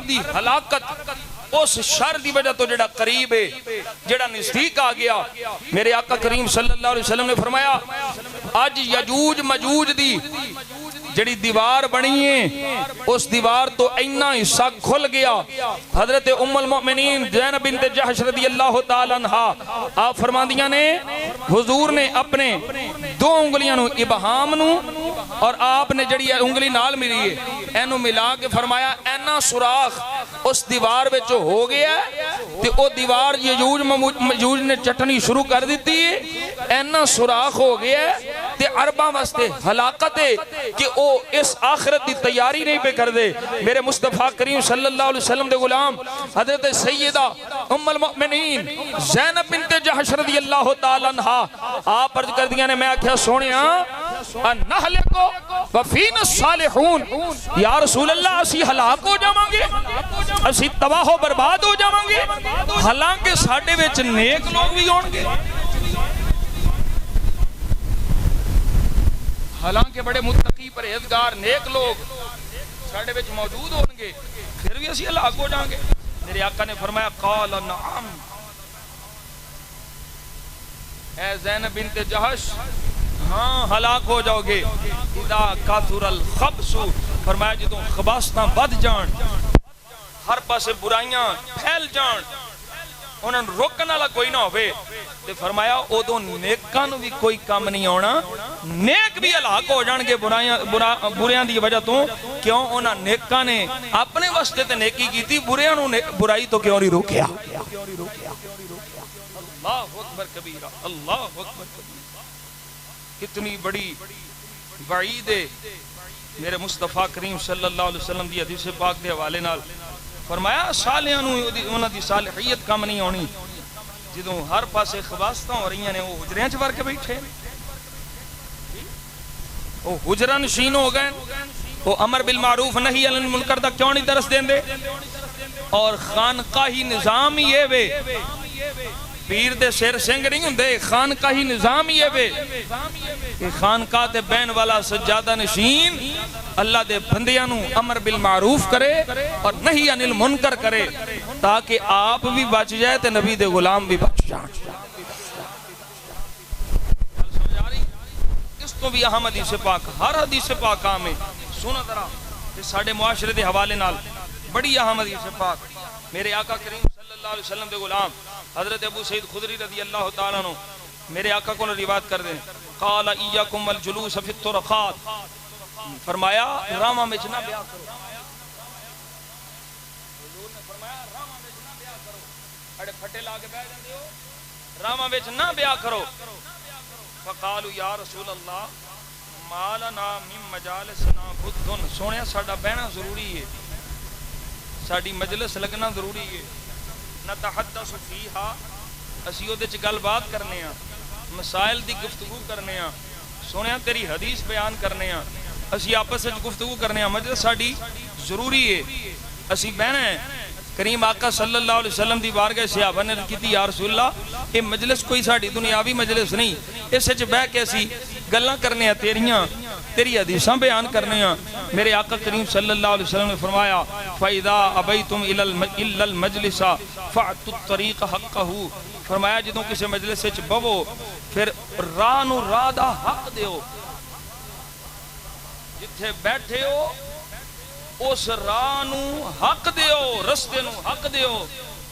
دی ہلاکت اس شر دی وجہ تو جڑا قریب ہے، جڑا نزدیک آ گیا۔ میرے آقا کریم صلی اللہ علیہ وسلم نے فرمایا آج یجوج مجوج دی جڑی دیوار بنی ہے اس دیوار تو اینا حصہ کھل گیا۔ حضرت ام المؤمنین زینب بنت جحش رضی اللہ تعالیٰ عنہا آپ فرما دیا نے حضور نے اپنے دو انگلیاں نو ابہام نو اور آپ نے جڑی انگلی نال ملی ہے اینو ملا کے فرمایا اینا سوراخ اس دیوار وچ ہو گیا تے او دیوار یجوج مجوج نے چٹنی شروع کر دیتی ہے، اینا سوراخ ہو گیا تے عرباں واسطے ہلاکت ہے کہ او اس آخرت دی تیاری نہیں پہ کر دے۔ میرے مصطفیٰ کریم صلی اللہ علیہ وسلم دے غلام حضرت سیدہ ام المؤمنین زینب بنت جحش رضی اللہ تعالیٰ عنہا آپ عرض کر دیا نے میں کیا سونیا نہلکو وفین الصالحون، یا رسول اللہ اسی ہلاک ہو جاواں گے، اسی تباہ و برباد ہو جاواں گے، حالانکہ ساڈے وچ نیک لوگ بھی ہون گے، حالانکہ بڑے متقی پرہیزگار نیک لوگ ساڈے وچ موجود ہون گے، پھر بھی اسی ہلاک ہو جائیں گے۔ میرے آقا نے فرمایا قال نعم، اے زینب بنت جحش ہاں ہلاک ہو جاؤ گے، اذا کثر الخبث، فرمایا جدوں خباثتاں بد جان، ہر پاسے برائیاں پھیل جان، انہاں نوں روکن والا کوئی نہ ہوئے تے فرمایا ادوں نیکاں نوں بھی کوئی کم نہیں آنا، نیک بھی ہلاک ہو جان گے بریاں دی وجہ تو، کیوں انہاں نیکاں نے اپنے واسطے تے نیکی کیتی، بریاں نوں برائی تو کیوں نہیں روکیا؟ اللہ اکبر کبیرہ، اللہ اکبر کبیرہ، کتنی بڑی وعید ہے۔ میرے مصطفیٰ کریم صلی اللہ علیہ وسلم دی حدیث پاک دے حوالے نال فرمایا صالحاں نوں انہاں دی صالحیت کم نہیں ہونی، جدوں ہر پاسے خباستاں ہو رہی ہیں وہ حجریاں چ ور کے بیٹھے، وہ حجرہ نشین ہو گئے، وہ امر بالمعروف نہی عن المنکر دا کیوں نہیں درس دیندے؟ اور خانقاہی نظام ہی ہے وے، پیر دے سیر سنگ نہیں ہوندے، خانقاہی نظام ہی ہے وے کہ خانقاہ تے بین والا سجادہ نشین اللہ دے بندیاں نوں امر بالمعروف کرے اور نہی عن المنکر کرے، تاکہ آپ بھی بچ جائے تے نبی دے غلام بھی بچ جائیں۔ اس تو بھی اہم حدیث پاک، ہر حدیث پاک کام ہے، سنو ذرا کہ ساڈے معاشرے دے حوالے نال بڑی اہم حدیث پاک، میرے آقا کریم صلی اللہ علیہ وسلم دے غلام حضرت ابو سعید خدری رضی اللہ تعالیٰ عنہ میرے آقا کو روایت کر دیں، قال ایاکم والجلوس فی الطرقات، فرمایا راما میں نہ بیعت کرو، حضور نے فرمایا راما میں نہ بیعت کرو، اڑے پھٹے لا کے بیٹھ جاندے ہو، راما میں نہ بیعت کرو۔ فقالوا یا رسول اللہ ما لنا من مجالسنا بدن، سونیا ساڈا بہنا ضروری ہے، ساڈی مجلس لگنا ضروری ہے، نتحدث فیہا، اسی او دے چ گل بات کرنے ہاں، مسائل دی گفتگو کرنے ہاں، سونیا تیری حدیث بیان کرنے ہاں، اسی آپس وچ گفتگو کرنے ہاں، مجلس ساڈی ضروری ہے، اسی بہنا ہے۔ کریم آقا صلی اللہ علیہ وسلم دی بارگاہ صحابہ نے کیتی یا رسول اللہ یہ مجلس کوئی ساڈی دنیاوی مجلس نہیں، اس وچ بیٹھ کے اسی گلاں کرنے ہاں، تیری حدیثاں بیان کرنے ہاں۔ میرے آقا کریم صلی اللہ علیہ وسلم نے فرمایا فَإِذَا أَبَيْتُمْ إِلَّا الْمَجْلِسَ فَأْتُوا الطَّرِيقَ حَقَّهُ، فرمایا جدوں کسی مجلس وچ بہو پھر راہ نوں راہ دا حق دیو، جتھے بیٹھے ہو اس راہ نوں حق دیو، رستے نوں حق دیو۔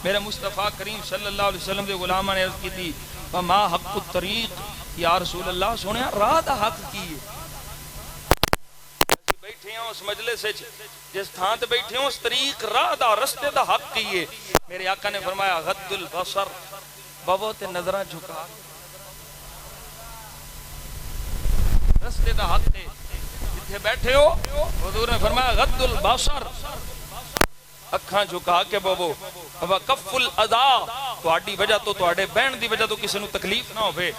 میرے مصطفیٰ کریم صلی اللہ علیہ وسلم دے غلاماں نے عرض کی تھی فما حق الطریق، یا رسول اللہ سنیا راہ دا حق کی ہے؟ بیٹھے ہیں اس مجلس وچ، جس تھاں تے بیٹھے ہیں اس طریق راہ دا رستے دا حق کی ہے؟ میرے آقا نے فرمایا غض البصر، بابو تے نظراں جھکا، رستے دا حق ہے جتھے بیٹھے ہو، حضور نے فرمایا غض البصر، اکھاں جھکا کے بابو، وکف الاذا، تہاڈی وجہ تو تہاڈے بہن دی وجہ تو کسی نوں تکلیف نہ ہوے،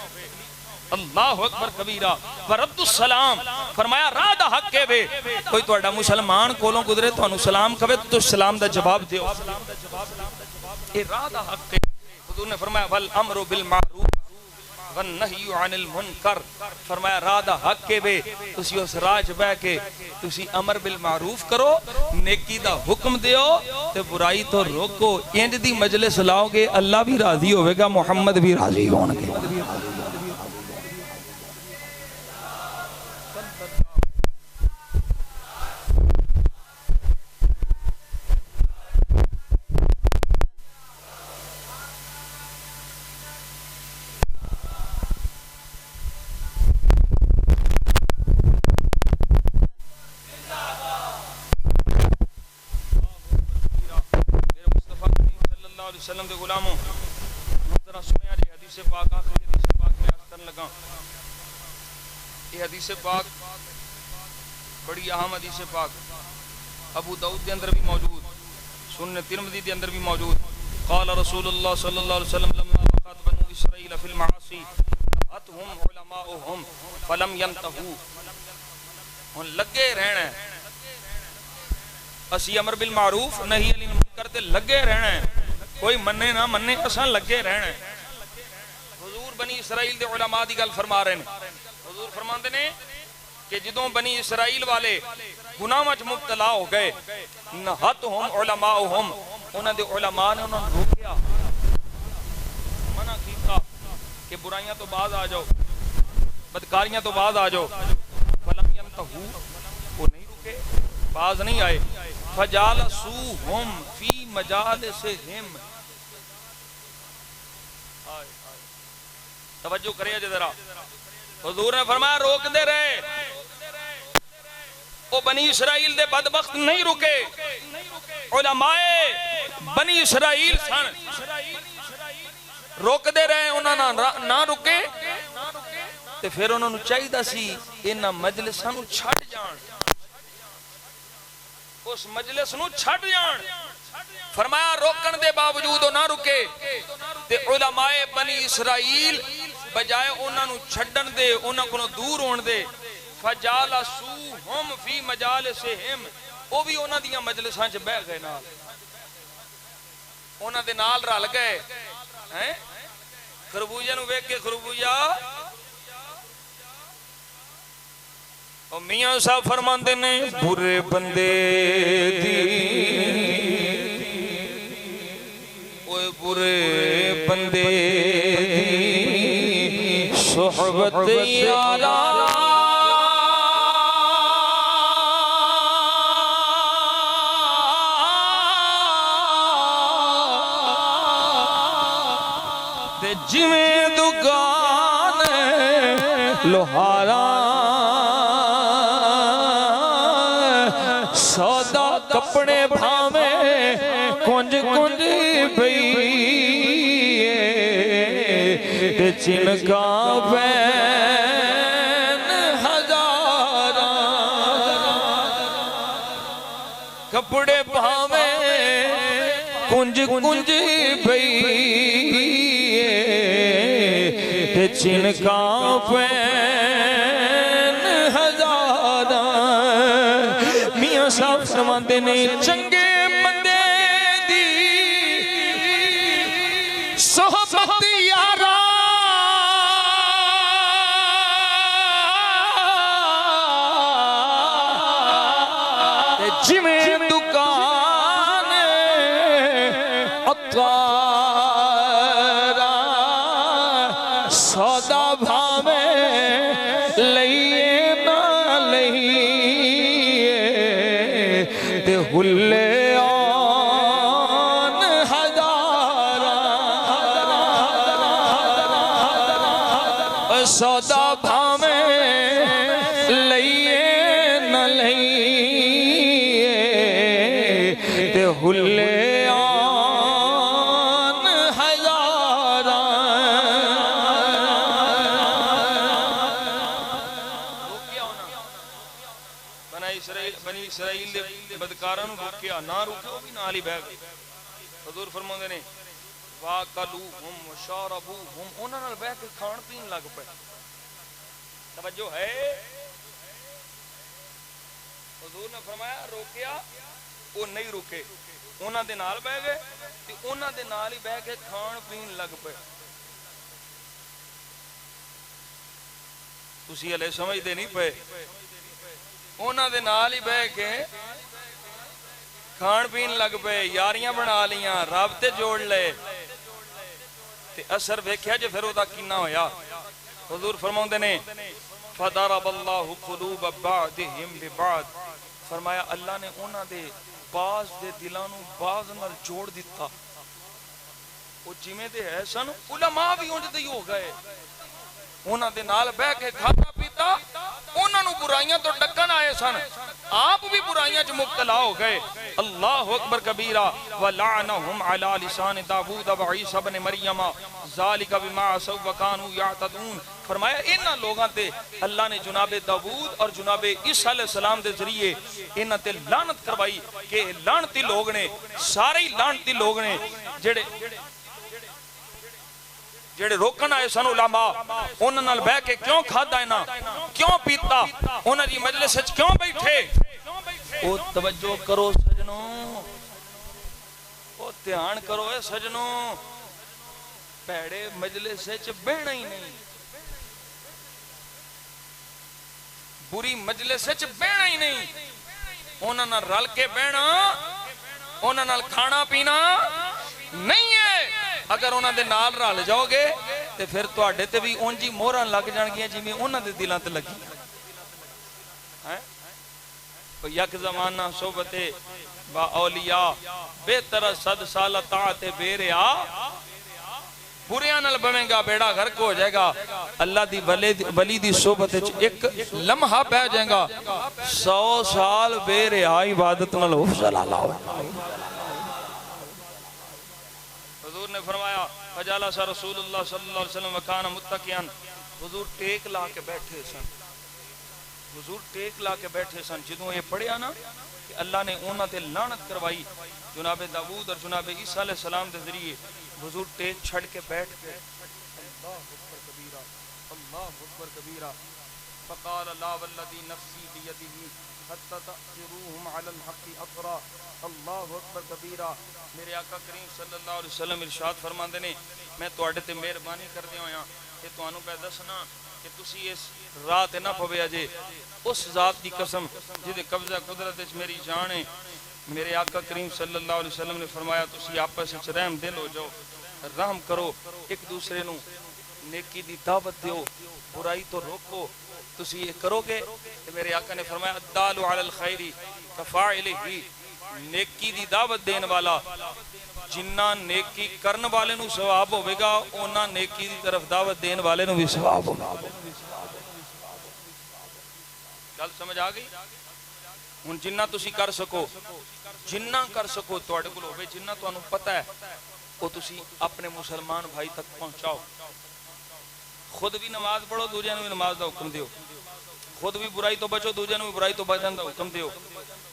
اللہ اکبر کبیرہ، ورد السلام، فرمایا راہ دا حق ہے وے، کوئی تہاڈا مسلمان کولوں گزرے تانوں سلام کہے تو سلام دا جواب دیو، اے راہ دا حق ہے۔ حضور نے فرمایا والامر بالمعروف والنہی عن المنکر، فرمایا راہ دا حق ہے وے، تسی اس راہ وچ بیٹھ کے تسی امر بالمعروف کرو، نیکی دا حکم دیو تے برائی تو روکو، انج دی مجلس لاؤ گے اللہ بھی راضی ہوے گا، محمد بھی راضی ہون گے۔ وسلم دے غلاموں ذرا سنیا جی حدیث پاک، آخری حدیث پاک میں عرض کرنے لگا، یہ حدیث پاک بڑی اہم حدیث پاک، ابو داؤد دے اندر بھی موجود، سنن ترمذی دے اندر بھی موجود، قال رسول اللہ صلی اللہ علیہ وسلم لما وقعت بنو اسرائیل فی المعاصی نہتهم علماؤہم فلم ینتہوا، ہن لگے رہنا ہے، اسی امر بالمعروف نہی عن المنکر تے لگے رہنا ہے، کوئی مننے نہ مننے اساں لگے رہنا ہے۔ حضور بنی اسرائیل دے علماء دی گل فرما رہے ہیں، حضور فرماندے نے کہ جدوں بنی اسرائیل والے گناہ وچ مبتلا ہو گئے، نہتهم علماؤہم، انہاں دے علماء نے انہاں نوں روکیا، منع کیتا کہ برائیاں تو باز آ جاؤ، بدکاریاں تو باز آ جاؤ، فلم ینتہوا، وہ نہیں رکے، باز نہیں آئے، فجالسوہم فی مجالسہم، توجہ کریے ذرا، حضور نے فرمایا روک دے رہے، وہ بنی اسرائیل دے بدبخت نہیں رکے، علماء بنی اسرائیل سن روک دے رہے، انہاں نہ رکے تے پھر انہوں نے چاہیے سی انہاں مجلساں نو چھڈ جان، اس مجلس نو چھڈ جان، فرمایا روکن دے باوجود نہ رکے تے علماء بنی اسرائیل بجائے انہاں نو چھڈن دے، انہاں کو دور ہون دے، فجالسوہم فی مجالسہم، وہ بھی انہاں دیاں مجلساں چ بیٹھ گئے، نال انہاں دے نال رل گئے ہیں۔ خربوزے نو ویکھ کے خربوزہ اور میاں صاحب فرماندے نے برے بندے دی اوے برے بندے دی صحبت یارا تے جویں دکان لوہارا سودا کپڑے بھاویں کنج کنج بئی تے چنکا بین ہزاراں کپڑے بھاویں کنج کنج بئی تے چنکا بین ہزاراں۔ میاں صاحب سماندے نے چنگے بندے دی صحبت یارا جویں دکان عطارا سودا بھاویں لئیے نہ لئیے تے ہلے آن ہزاراں سودا بھاویں لئیے نہ لئیے تے ہلے آن ہزاراں۔ بنی اسرائیل دے بدکاراں نو روکیا، نہ روکیا وہ بھی نال ہی بیٹھ گئے۔ حضور فرماندے نے واکلوہم وشاربوہم، انہاں نال بیٹھ کے کھان پین لگ پے۔ توجہ ہے، حضور نے فرمایا روکیا، وہ نہیں رکے، انہاں دے نال بیٹھ گئے تے انہاں دے نال ہی بیٹھ کے کھان پین لگ پے۔ تسی ہلے سمجھدے نہیں پے، انہاں دے نال ہی بیٹھ کے کھان پین لگ پے، یاریاں بنا لیاں، رابطے جوڑ لے تے اثر ویکھیا جے پھر اودا کینا ہویا۔ حضور فرماندے نے فضرب اللہ قلوب بعضهم ببعض، فرمایا اللہ نے انہاں دے بعض دے دلاں نو بعض نال جوڑ دیتا، او جویں دے ہے سن علماء بھی اونج دے ہی ہو گئے، انہاں دے نال بیٹھ کے کھانا پیتا، انہاں نو برائیاں تو ڈکن آئے سن، آپ بھی برائیاں چ مبتلا ہو گئے۔ اللہ اکبر کبیرہ وَلَعْنَهُمْ عَلَى لِسَانِ داؤد وعیسیٰ بن مریم ذَلِكَ بِمَا عَصَوْا وَكَانُوا يَعْتَدُونَ، فرمایا انہاں لوگاں تے اللہ نے جناب داؤد اور جناب عیسیٰ علیہ السلام دے ذریعے انہاں تے لعنت کروائی کہ لعنتی لوگ نے، سارے لعنتی لوگ نے جڑے روکن آئے سن علماء، انہاں نال بیٹھ کے کیوں کھادا انہاں، کیوں پیتا، انہاں دی مجلس وچ کیوں بیٹھے؟ او توجہ کرو سجنوں، او دھیان کرو اے سجنوں، پیڑے مجلس وچ بہنا ہی نہیں، بری مجلس وچ بہنا ہی نہیں، انہاں نال رل کے بہنا، انہاں نال کھانا پینا نہیں ہے۔ اگر انہاں دے نال رل جاؤ گے تے پھر تواڈے تے بھی اونجی موہراں لگ جان گیاں جویں انہاں دے دلاں تے لگی ہیں۔ یک زمانہ صحبت با اولیاء بہتر 100 سال طاعت بے ریا، بریاں نال بویں گا بیڑا غرق ہو جائے گا. اللہ دی ولی دی صحبت وچ ایک لمحہ پہ جائے گا 100 سال بے رہا عبادت نال ہو. حضور نے فرمایا فجالس رسول اللہ صلی اللہ علیہ وسلم وکان متکئا. حضور ٹیک لا کے بیٹھے سن. حضور ٹیک لا کے بیٹھے سن. جدوں یہ پڑھیا نا کہ اللہ نے انہاں تے لعنت کروائی جناب داؤد اور جناب عیسیٰ علیہ السلام دے ذریعے, حضور ٹیک چھڑ کے بیٹھ گئے. اللہ اکبر کبیرہ, اللہ اکبر کبیرہ. فقال لا والذی نفسی بیدہ حتی تأثروہم علی الحق اثرا. اللہ اکبر کبیرہ. میرے آقا کریم صلی اللہ علیہ وسلم ارشاد فرماندے نے میں تواڈے تے مہربانی کردے ہویاں کہ تانوں پہ دسنا کہ تسی اس رات نہ پوے اجے اس ذات کی قسم جدے قبضہ قدرت وچ میری جان ہے. میرے آقا کریم صلی اللہ علیہ وسلم نے فرمایا تسی آپس وچ رحم دل ہو جاؤ, رحم کرو, ایک دوسرے نو نیکی دی دعوت دیو, برائی تو روکو. تسی یہ کرو گے کہ میرے آقا نے فرمایا الدال علی الخیر کفاعلہ. نیکی دی دعوت دین والا جنہ نیکی کرن والے نو ثواب ہوے گا اونا نیکی دی طرف دعوت دین والے نو بھی ثواب ہوگا. گل سمجھ آ گئی؟ ہن جنہ تسی کر سکو, جنہ کر سکو تواڈے کول ہوے, جنہ تانوں پتہ ہے او تسی اپنے مسلمان بھائی تک پہنچاؤ. خود بھی نماز پڑھو, دوجے نو بھی نماز دا حکم دیو. خود بھی برائی تو بچو, دوجے نو بھی برائی تو بچن دا حکم دیو.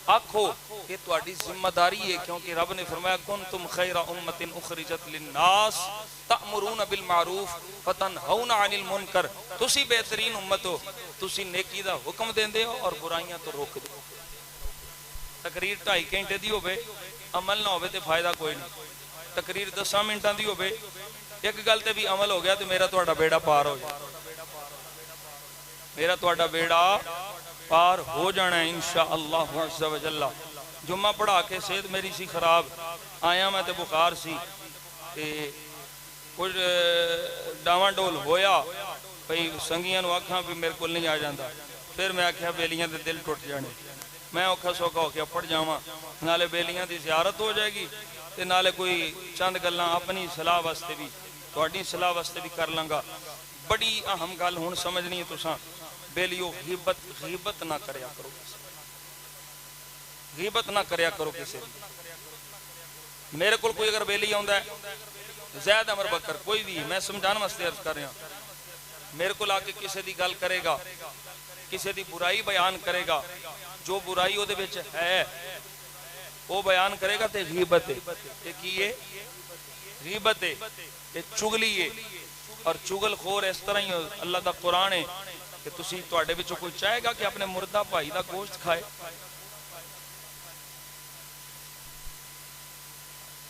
آکھو کہ تواڈی ذمہ داری ہے, کیونکہ رب نے فرمایا کنتم خیر امۃ اخرجت للناس تأمرون بالمعروف فتنہون عن المنکر. تسی بہترین امت ہو, تسی نیکی دا حکم دیندے ہو اور برائیاں تو روک دو. تقریر 2.5 گھنٹے دی ہوے, عمل نہ ہوے تے فائدہ کوئی نہیں. تقریر 10 منٹاں دی ہوے, ایک گل تے بھی عمل ہو گیا تے میرا تہاڈا بیڑا پار ہو جائے. میرا تہاڈا بیڑا پار ہو جانا ہے انشاءاللہ عز و جل. جمعہ پڑھا کے صحت میری سی خراب, آیا میں تے بخار سی, تے کچھ ڈاواں ڈول ہویا بھئی سنگیاں نو آکھاں بھی میرے کو نہیں آ جاندہ. پھر میں آکھیا بیلیاں دے دل ٹوٹ جانے, میں اوکھا سوکھا ہو کے پڑھ جاواں, نالے بیلیاں دی زیارت ہو جائے گی تے نالے کوئی چند گلاں اپنی صلاح واسطے بھی تہاڈی صلاح واسطے بھی کر لنگا. بڑی اہم گل ہن سمجھنی ہے تساں, بیلیو غیبت نہ کریا کرو, غیبت نہ کریا کرو کسی دی. میرے کول کوئی اگر بیلی آندا ہے, زید عمر بکر کوئی بھی, میں سمجھان واسطے عرض کر رہا, میرے کول آ کے کسی دی گل کرے گا, کسی دی برائی بیان کرے گا, جو برائی او دے وچ ہے وہ بیان کرے گا تے غیبت ہے. تے کی ہے غیبت ہے, تے چغلی ہے. اور چغل خور اس طرح ہی اللہ دا قرآن ہے کہ تسی تواڈے وچوں کوئی چاہے گا کہ اپنے مردہ بھائی دا گوشت کھائے.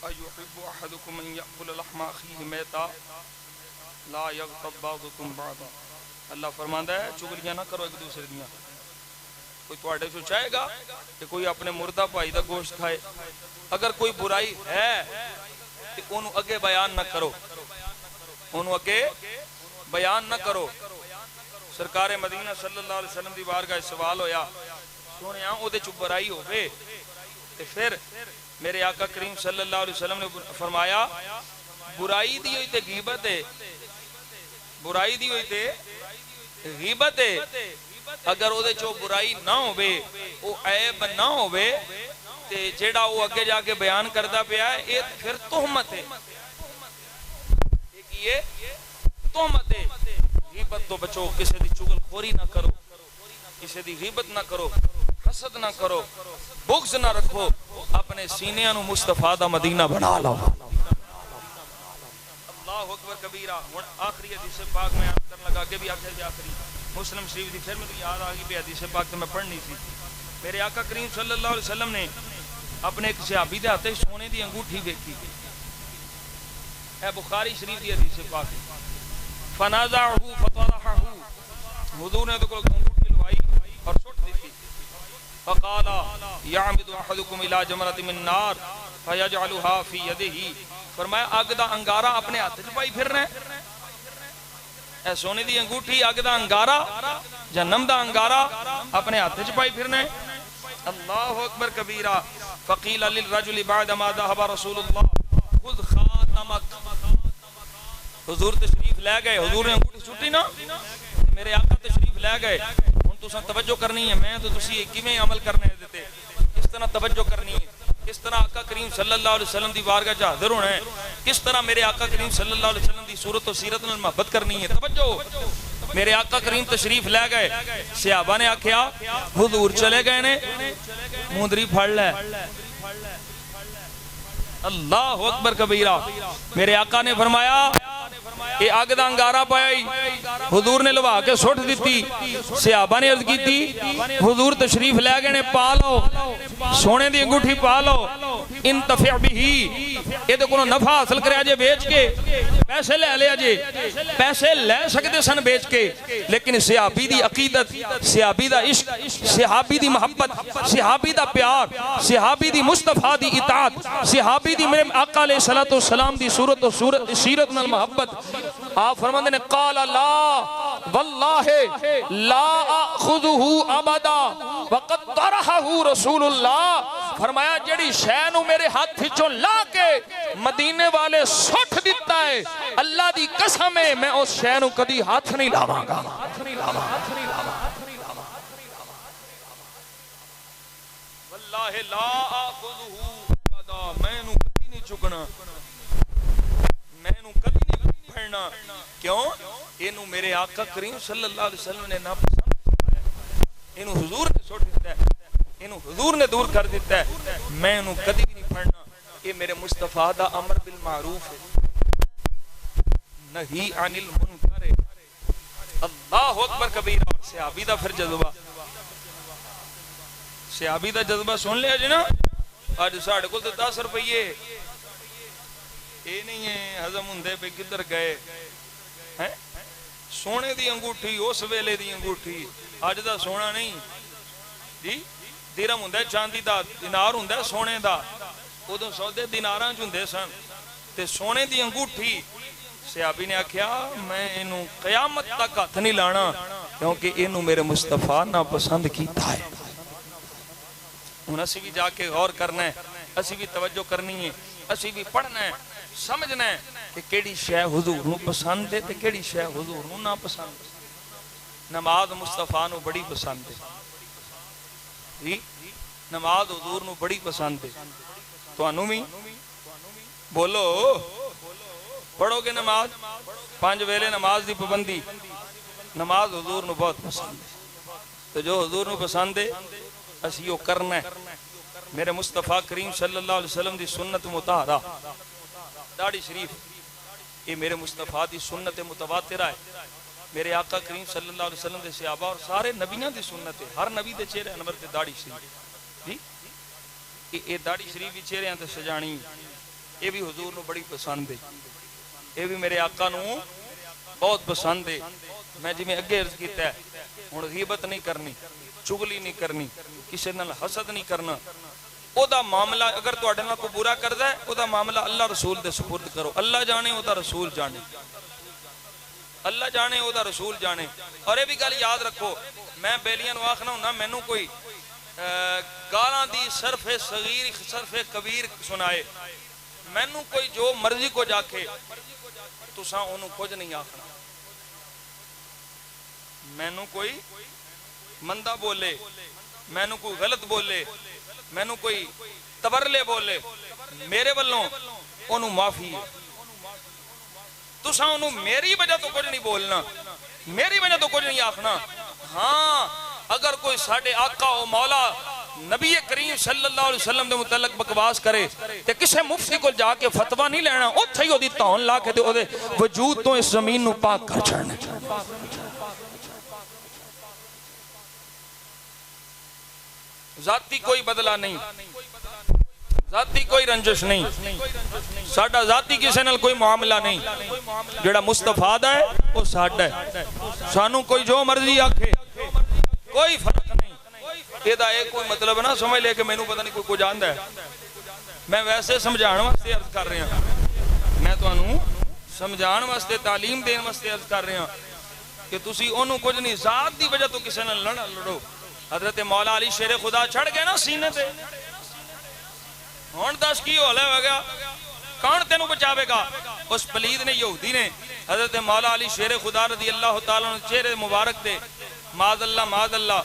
ایحب احدکم ان یاکل لحم اخیہ میتا لا یغتب بعضکم بعضا. اللہ فرماندا ہے چغلیاں نہ کرو ایک دوسرے دیاں. کوئی تواڈے وچوں چاہے گا کہ کوئی اپنے مردہ بھائی دا گوشت کھائے, اگر کوئی برائی ہے تے اونوں اگے بیان نہ کرو, اونوں اگے بیان نہ کرو. سرکار مدینہ صلی اللہ علیہ وسلم دی بارگاہ سوال ہویا, سونیا او دے چ برائی ہوے تے پھر میرے آقا کریم صلی اللہ علیہ وسلم نے فرمایا برائی دی ہوئی تے غیبت ہے, برائی دی ہوئی تے غیبت ہے. اگر او دے چ برائی نہ ہوے, او عیب نہ ہوے, تے جیڑا او اگے جا کے بیان کردا پیا ہے اے پھر تہمت ہے. یہ تہمت ہے. غیبت تو بچو, کسی دی چغل خوری نہ کرو, کسی دی غیبت نہ کرو, حسد نہ کرو, بغض نہ رکھو, اپنے سینیاں نو مصطفیٰ دا مدینہ بنا لو. اللہ اکبر کبیرہ. ہن آخری حدیث پاک میں یاد کرنے لگا کہ بھی آخری مسلم شریف دی, پھر مجھے یاد آ گئی بھی حدیث پاک تو میں پڑھنی تھی. میرے آقا کریم صلی اللہ علیہ وسلم نے اپنے ایک صحابی دے ہاتھ سونے دی انگوٹھی دیکھی, اے بخاری شریف دی حدیث پاک. فنازعہ فطرحہ, حضور نے تو کوئی انگوٹھی لوائی اور سٹ دیتی. فقال یعمد احدکم الی جمرۃ من نار فیجعلها فی یدہ. فرمایا اگ دا انگارہ اپنے ہاتھ وچ پائی پھر رہے, اے سونے دی انگوٹھی اگ دا انگارہ جہنم دا انگارہ اپنے ہاتھ وچ پائی پھرنے. اللہ اکبر کبیرہ. فقیل للرجل بعد ما ذهب رسول اللہ خذ خاتمک حضور تشریف لے گئے, حضور نے انگوٹھی سٹی نا, میرے آقا تشریف لے گئے, ہن تساں توجہ کرنی ہے, میں تو تسی کیویں عمل کرنے دیتے, کس طرح توجہ کرنی ہے, کس طرح آقا کریم صلی اللہ علیہ وسلم دی بارگاہ چ حاضر ہونا ہے, کس طرح میرے آقا کریم صلی اللہ علیہ وسلم دی صورت و سیرت نال محبت کرنی ہے. توجہ, میرے آقا کریم تشریف لے گئے, صحابہ نے آکھیا حضور چلے گئے نے, موندری پھڑ لے. اللہ اکبر کبیرہ. میرے آقا نے فرمایا یہ اگ دا انگارہ پائی, حضور نے لوا کے سٹ دیتی. صحابہ نے عرض کی تھی حضور تشریف لے گئے نے, پا لو, سونے دی انگوٹھی پا لو, انتفع بہی, یہ دے کو نفع حاصل کریا جے بیچ کے, پیسے لے لیا جے, پیسے لے سکتے سن بیچ کے, لیکن صحابی دی عقیدت, صحابی دا عشق, صحابی دی محبت, صحابی دا پیار, صحابی دی مصطفیٰ دی اطاعت, صحابی دی میرے آقا علیہ السلام دی صورت و سیرت نال محبت. آپ فرماندے نے قال لا واللہ لا اخذہ ابدا وقد طرحہ رسول اللہ. فرمایا جڑی شے نو میرے ہاتھ وچوں لا کے مدینے والے سٹ دیتا ہے, اللہ دی قسم ہے میں اس شے نو کدی ہاتھ نہیں لاواں گا. واللہ لا اخذہ ابدا, میں نو کدی نہیں چکنا, میں نو کدی نہیں پھڑنا. کیوں؟ اینو میرے آقا کریم صلی اللہ علیہ وسلم نے ناپسند فرمایا, اینو حضور نے سٹ دیتا ہے, اینو حضور نے دور کر دیتا ہے, میں انہوں کدی بھی نہیں پڑھنا. یہ میرے مصطفیٰ دا امر بالمعروف ہے, نہی عن المنکر ہے. اللہ اکبر کبیرہ. اور صحابی دا پھر جذبہ, صحابی دا جذبہ سن لیا جی نا. آج ساڑھے کو 10 روپیے یہ نہیں ہے ہضم ہندے پہ کدھر گئے. سونے دی انگوٹھی, اس ویلے دی انگوٹھی, آج دا سونا نہیں جی, درہم ہوندا چاندی دا, دینار ہوندا سونے دا, ادوں سودے دیناراں چ ہوندے سن, تے سونے دی انگوٹھی. صحابی نے آکھیا میں اینوں قیامت تک ہاتھ نہیں لانا, کیونکہ اینوں میرے مصطفیٰ نا پسند کیتا ہے. ہن اسی بھی جا کے غور کرنا ہے, اسی بھی توجہ کرنی ہے, اسی بھی پڑھنا ہے, سمجھنا ہے کہ کیڑی شے حضور نو پسند ہے تے کیڑی شے حضور نو نا پسند. نماز مصطفیٰ نو بڑی پسند ہے جی, نماز حضور نو بڑی پسند ہے. تانوں بھی بولو, پڑھو گے نماز, 5 ویلے نماز دی پابندی, نماز حضور نو بہت پسند ہے. تو جو حضور نو پسند ہے اسی وہ کرنا ہے. میرے مصطفیٰ کریم صلی اللہ علیہ وسلم دی سنت مطہرہ داڑھی شریف, یہ میرے مصطفیٰ دی سنت متواترہ ہے. میرے آقا کریم صلی اللہ علیہ وسلم دے صحابہ اور سارے نبیوں دی سنت ہے. ہر نبی دے چہرے انور تے داڑھی شریف جی, یہ داڑھی شریف بھی چہرے تے سجانی, یہ بھی حضور نو بڑی پسند ہے, یہ بھی میرے آقا نو بہت پسند ہے. میں جی میں اگے عرض کیتا ہے, ہن غیبت نہیں کرنی, چغلی نہیں کرنی, کسی نال حسد نہیں کرنا. او دا معاملہ اگر تواڈے نال کوئی برا کردا ہے, او دا معاملہ اللہ رسول دے سپرد کرو. اللہ جانے, او دا رسول جانے, اللہ جانے, او دا رسول جانے. اور یہ بھی گل یاد رکھو, میں بیلیاں نو آکھنا ہوں نا, مینوں کوئی گالاں دی صرف صغیر صرف کبیر سنائے, مینوں کوئی جو مرضی کو جا کے, تساں اونوں کچھ نہیں آکھنا. مینوں کوئی مندہ بولے, مینوں کوئی غلط بولے, مینوں کوئی تبرلے بولے, میرے والوں انہوں معافی ہے. تساں انہوں میری وجہ تو کچھ نہیں بولنا, میری وجہ تو کچھ نہیں آکھنا. ہاں اگر کوئی ساڑھے آقا و مولا نبی کریم صلی اللہ علیہ وسلم دے متعلق بکواس کرے تے کسے مفتی کو جا کے فتوہ نہیں لینا, اتھے ہی دی تون لا کے دے وجود تو اس زمین نو پاک کر چھڑنا. ذاتی کوئی بدلہ نہیں, ذاتی کوئی رنجش نہیں, ساڑھا ذاتی کسی نال کوئی معاملہ نہیں. جڑا مصطفیٰ دا ہے وہ ساڑھا ہے. سانوں کوئی جو مرضی آکھے کوئی فرق نہیں. یہ دا ایک کوئی مطلب نہ سمجھ لے کہ میں نو پتہ نہیں کوئی جاندا ہے. میں ویسے سمجھان واسطے عرض کر رہے ہیں, میں تو انہوں سمجھان واسطے تعلیم دین واسطے عرض کر رہے ہیں کہ تسی انہوں کچھ نہیں, ذات دی وجہ تو کسی نال لڑو. حضرت مولا علی شیر خدا چڑھ گئے نا سینے تے, ہون دس کی ہو لے وگا کون تینوں بچاوے گا؟ اس پلید نے یہودی نے حضرت مولا علی شیر خدا رضی اللہ تعالیٰ نے چہرے مبارک دے معاذ اللہ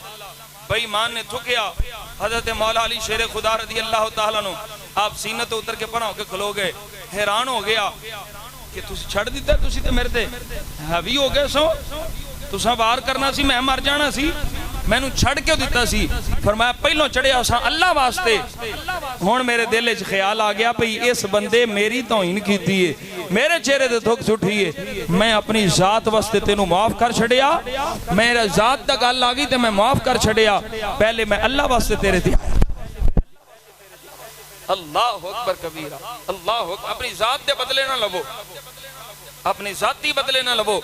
بھائی مان نے تھکیا حضرت مولا علی شیر خدا رضی اللہ تعالیٰ نے آپ سینہ تو اتر کے پڑھا ہو کے کھلو گئے حیران ہو گیا کہ تسی چھڑ دیتا تسی تے میرے تے ہیوی ہو گئے سو تساں وار کرنا سی میں مر جانا سی میں نو چھڑ کے دیتا سی فرمایا پہلوں چڑھیا سا اللہ واسطے ہون میرے دل وچ خیال آ گیا بھئی اس بندے میری توہین کیتی ہے میرے چہرے تے دھک سٹھی ہے میں اپنی ذات واسطے تینوں معاف کر چھڑیا میرے ذات دا گل آ گئی تے میں معاف کر چھڑیا پہلے میں اللہ واسطے تیرے تے آیا اللہ اکبر کبیرہ اللہ اکبر اپنی ذات دے بدلے نہ لبو اپنی ذاتی بدلے نہ لبو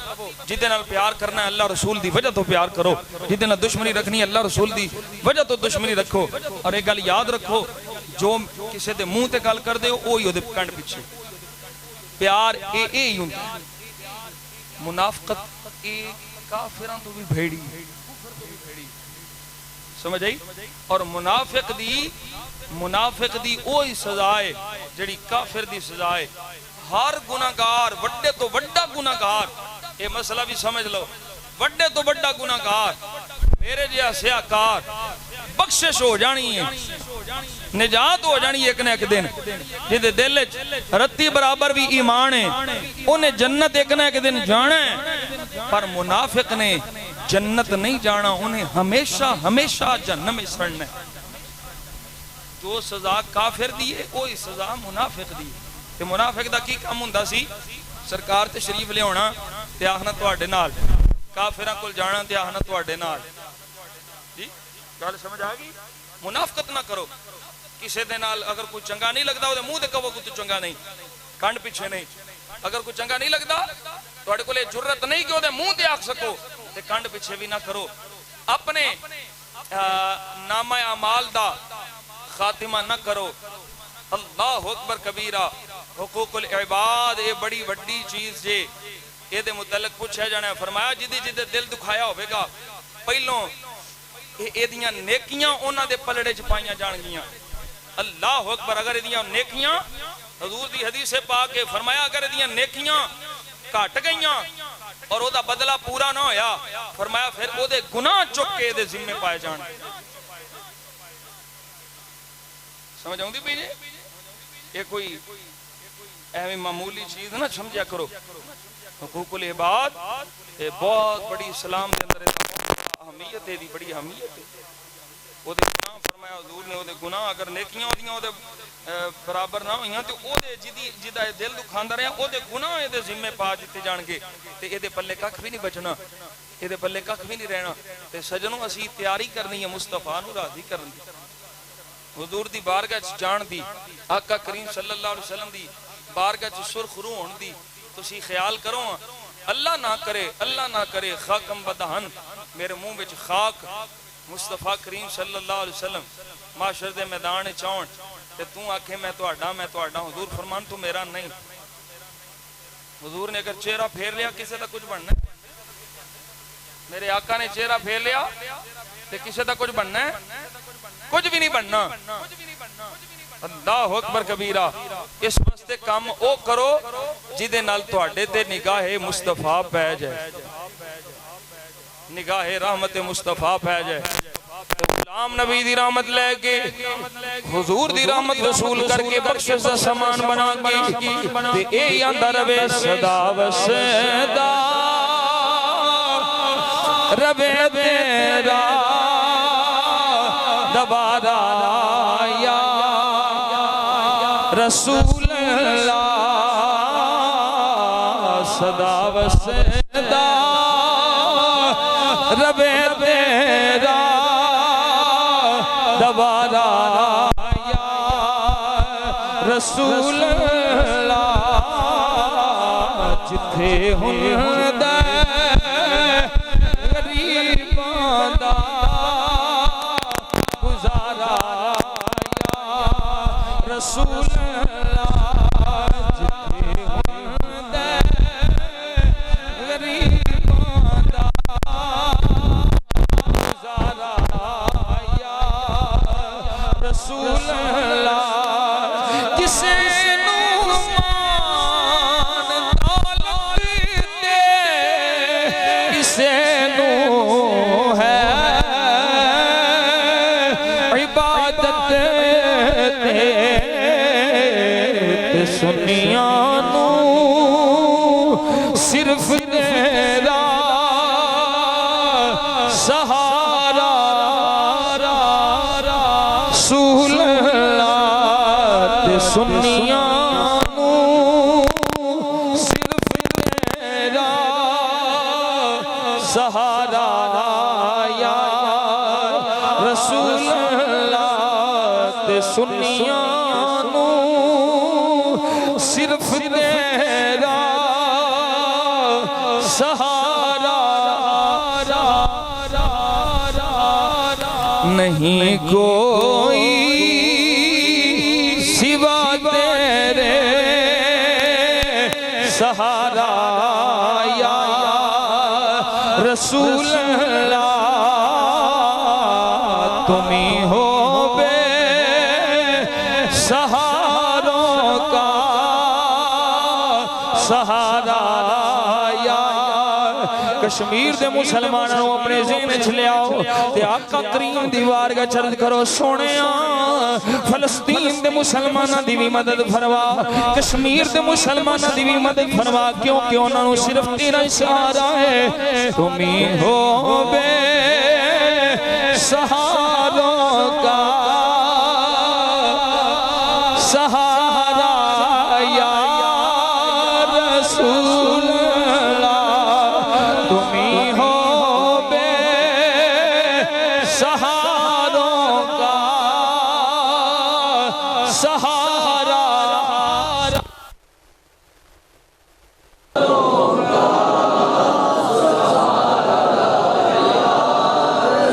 جدے نال پیار کرنا ہے اللہ رسول دی وجہ تو پیار کرو جدے نال دشمنی رکھنی ہے اللہ رسول دی وجہ تو دشمنی رکھو اور ایک گل یاد رکھو جو کسے دے منہ تے گل کر دے اوہی او دے کنڈ پیچھے پیار اے ہوں منافقت اے کافران تو بھی بھیڑی سمجھ آئی اور منافق دی اوہی سزائے جڑی کافر دی سزائے ہر گناہگار وڈے تو وڈا گناہگار یہ مسئلہ بھی سمجھ لو وڈے تو وڈا گناہگار میرے جہا سیاکار بخشش ہو جانی ہے نجات ہو جانی ایک نہ ایک دن جدے دل رتی برابر بھی ایمان ہے انہیں جنت ایک نہ ایک دن جانا ہے پر منافق نے جنت نہیں جانا انہیں ہمیشہ جہنم میں سڑنا ہے جو سزا کافر دی ہے کوئی سزا منافق دی ہے کہ منافق دا کی کام ہوندا سی سرکار تشریف لے ہونا تے آخنا تواڈے نال کافراں کول جانا تے آخنا تواڈے نال جی گل سمجھ آ گئی منافقت نہ کرو کسے دے نال اگر کوئی چنگا نہیں لگدا او دے منہ تے کہو کہ تو چنگا نہیں کنڈ پیچھے نہیں اگر کوئی چنگا نہیں لگدا تواڈے کول جرت نہیں کہ او دے منہ تے آکھ سکو تے کنڈ پیچھے بھی نہ کرو اپنے نامہ اعمال دا خاتمہ نہ کرو اللہ اکبر کبیرہ حقوق العباد یہ بڑی بڑی چیز جے یہ دے متعلق پوچھا جانا ہے فرمایا جدے دل دکھایا ہوئے گا پہلوں یہ دیاں نیکیاں انہاں دے پلڑے چپائیاں جان گیاں اللہ اکبر اگر یہ دیاں نیکیاں حضور دی حدیث پاک کے فرمایا اگر یہ دیاں نیکیاں کٹ گئیاں اور او دا بدلہ پورا نہ ہویا فرمایا پھر او دے گناہ چک کے دے ذمہ پائے جان سمجھ آؤں دی پیجے یہ کوئی اہم معمولی چیز نہ سمجھا کرو حقوق العباد یہ بہت بڑی اسلام کے اندر اہمیت ہے دی بڑی اہمیت ہے وہ دے گناہ فرمایا حضور نے وہ دے گناہ اگر نیکیاں ہو دیاں وہ دے برابر نہ ہوئیاں تو وہ دے جدہ دل دکھاندہ رہے ہیں وہ دے گناہ دے ذمہ پا جتے جان گے تے یہ دے پلے ککھ بھی نہیں بچنا یہ دے پلے ککھ بھی نہیں رہنا تے سجنوں اسی تیاری کرنی ہے مصطفیٰ نو راضی کرنی حضور دی بارگاہ جان دی آقا کریم صلی اللہ علیہ وسلم دی بارگاہ سرخ روح ہون دی تسی خیال کرو اللہ نہ کرے خاکم بدہن میرے منہ وچ خاک مصطفیٰ کریم صلی اللہ علیہ وسلم معاشر دے میدان چاون تے تو آکھے میں تہاڈا حضور فرمان تو میرا نہیں حضور نے اگر چہرہ پھیر لیا کسے دا کچھ بننا ہے میرے آقا نے چہرہ پھیر لیا تے کسے دا کچھ بننا ہے کچھ بھی نہیں بننا اللہ اکبر کبیرہ اس واسطے کام او کرو جدے نال تواڈے تے نگاہ مصطفیٰ پہ جائے نگاہ رحمت مصطفیٰ پہ جائے غلام نبی دی رحمت لے کے حضور دی رحمت رسول کر کے بخشش دا سامان بنا کے تے اے اندر ربے صدا و صدا ربے تیرا دوبارہ آیا رسول اللہ صدا و صدا رب تیرا دوبارہ آیا رسول اللہ جتھے ہن دے غریباں دا گزارا آیا رسول اللہ جتھے ہن دے غریباں دا گزارا آیا رسول اللہ کسے نو سنیاں نو صرف تیرا سہارا رسول اللہ تے سنیاں نو صرف تیرا سہارا یا رسول اللہ تے سنیاں نو صرف تیرا سہارا نہیں کوئی سوا تیرے سہارا یا رسول اللہ تمہیں ہو بے سہاروں کا سہارا یا کشمیر دے مسلمانوں اپنے ذہن وچ لے آؤ تے آقا کریم دی بارگاہ چرد کرو سونیاں فلسطین دے مسلماناں دی بھی مدد فرما کشمیر دے مسلماناں دی بھی مدد فرما کیونکہ انہاں نوں صرف تیرا سہارا ہے تمہیں ہو بے سہاروں کا سہارا یا رسول اللہ تمہیں ہو بے سہاروں کا سہارا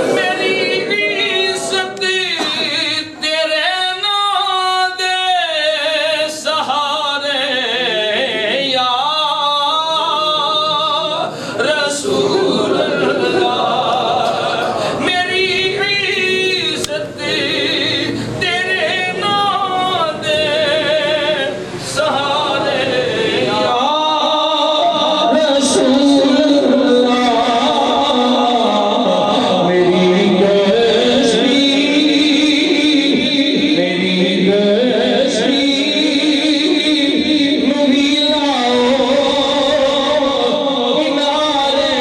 میری عزت تیرے نام دے سہارے یا رسول اللہ میری عزت تیرے نام دے سہارے یا رسول اللہ میری گشتی نبی لاؤ کنارے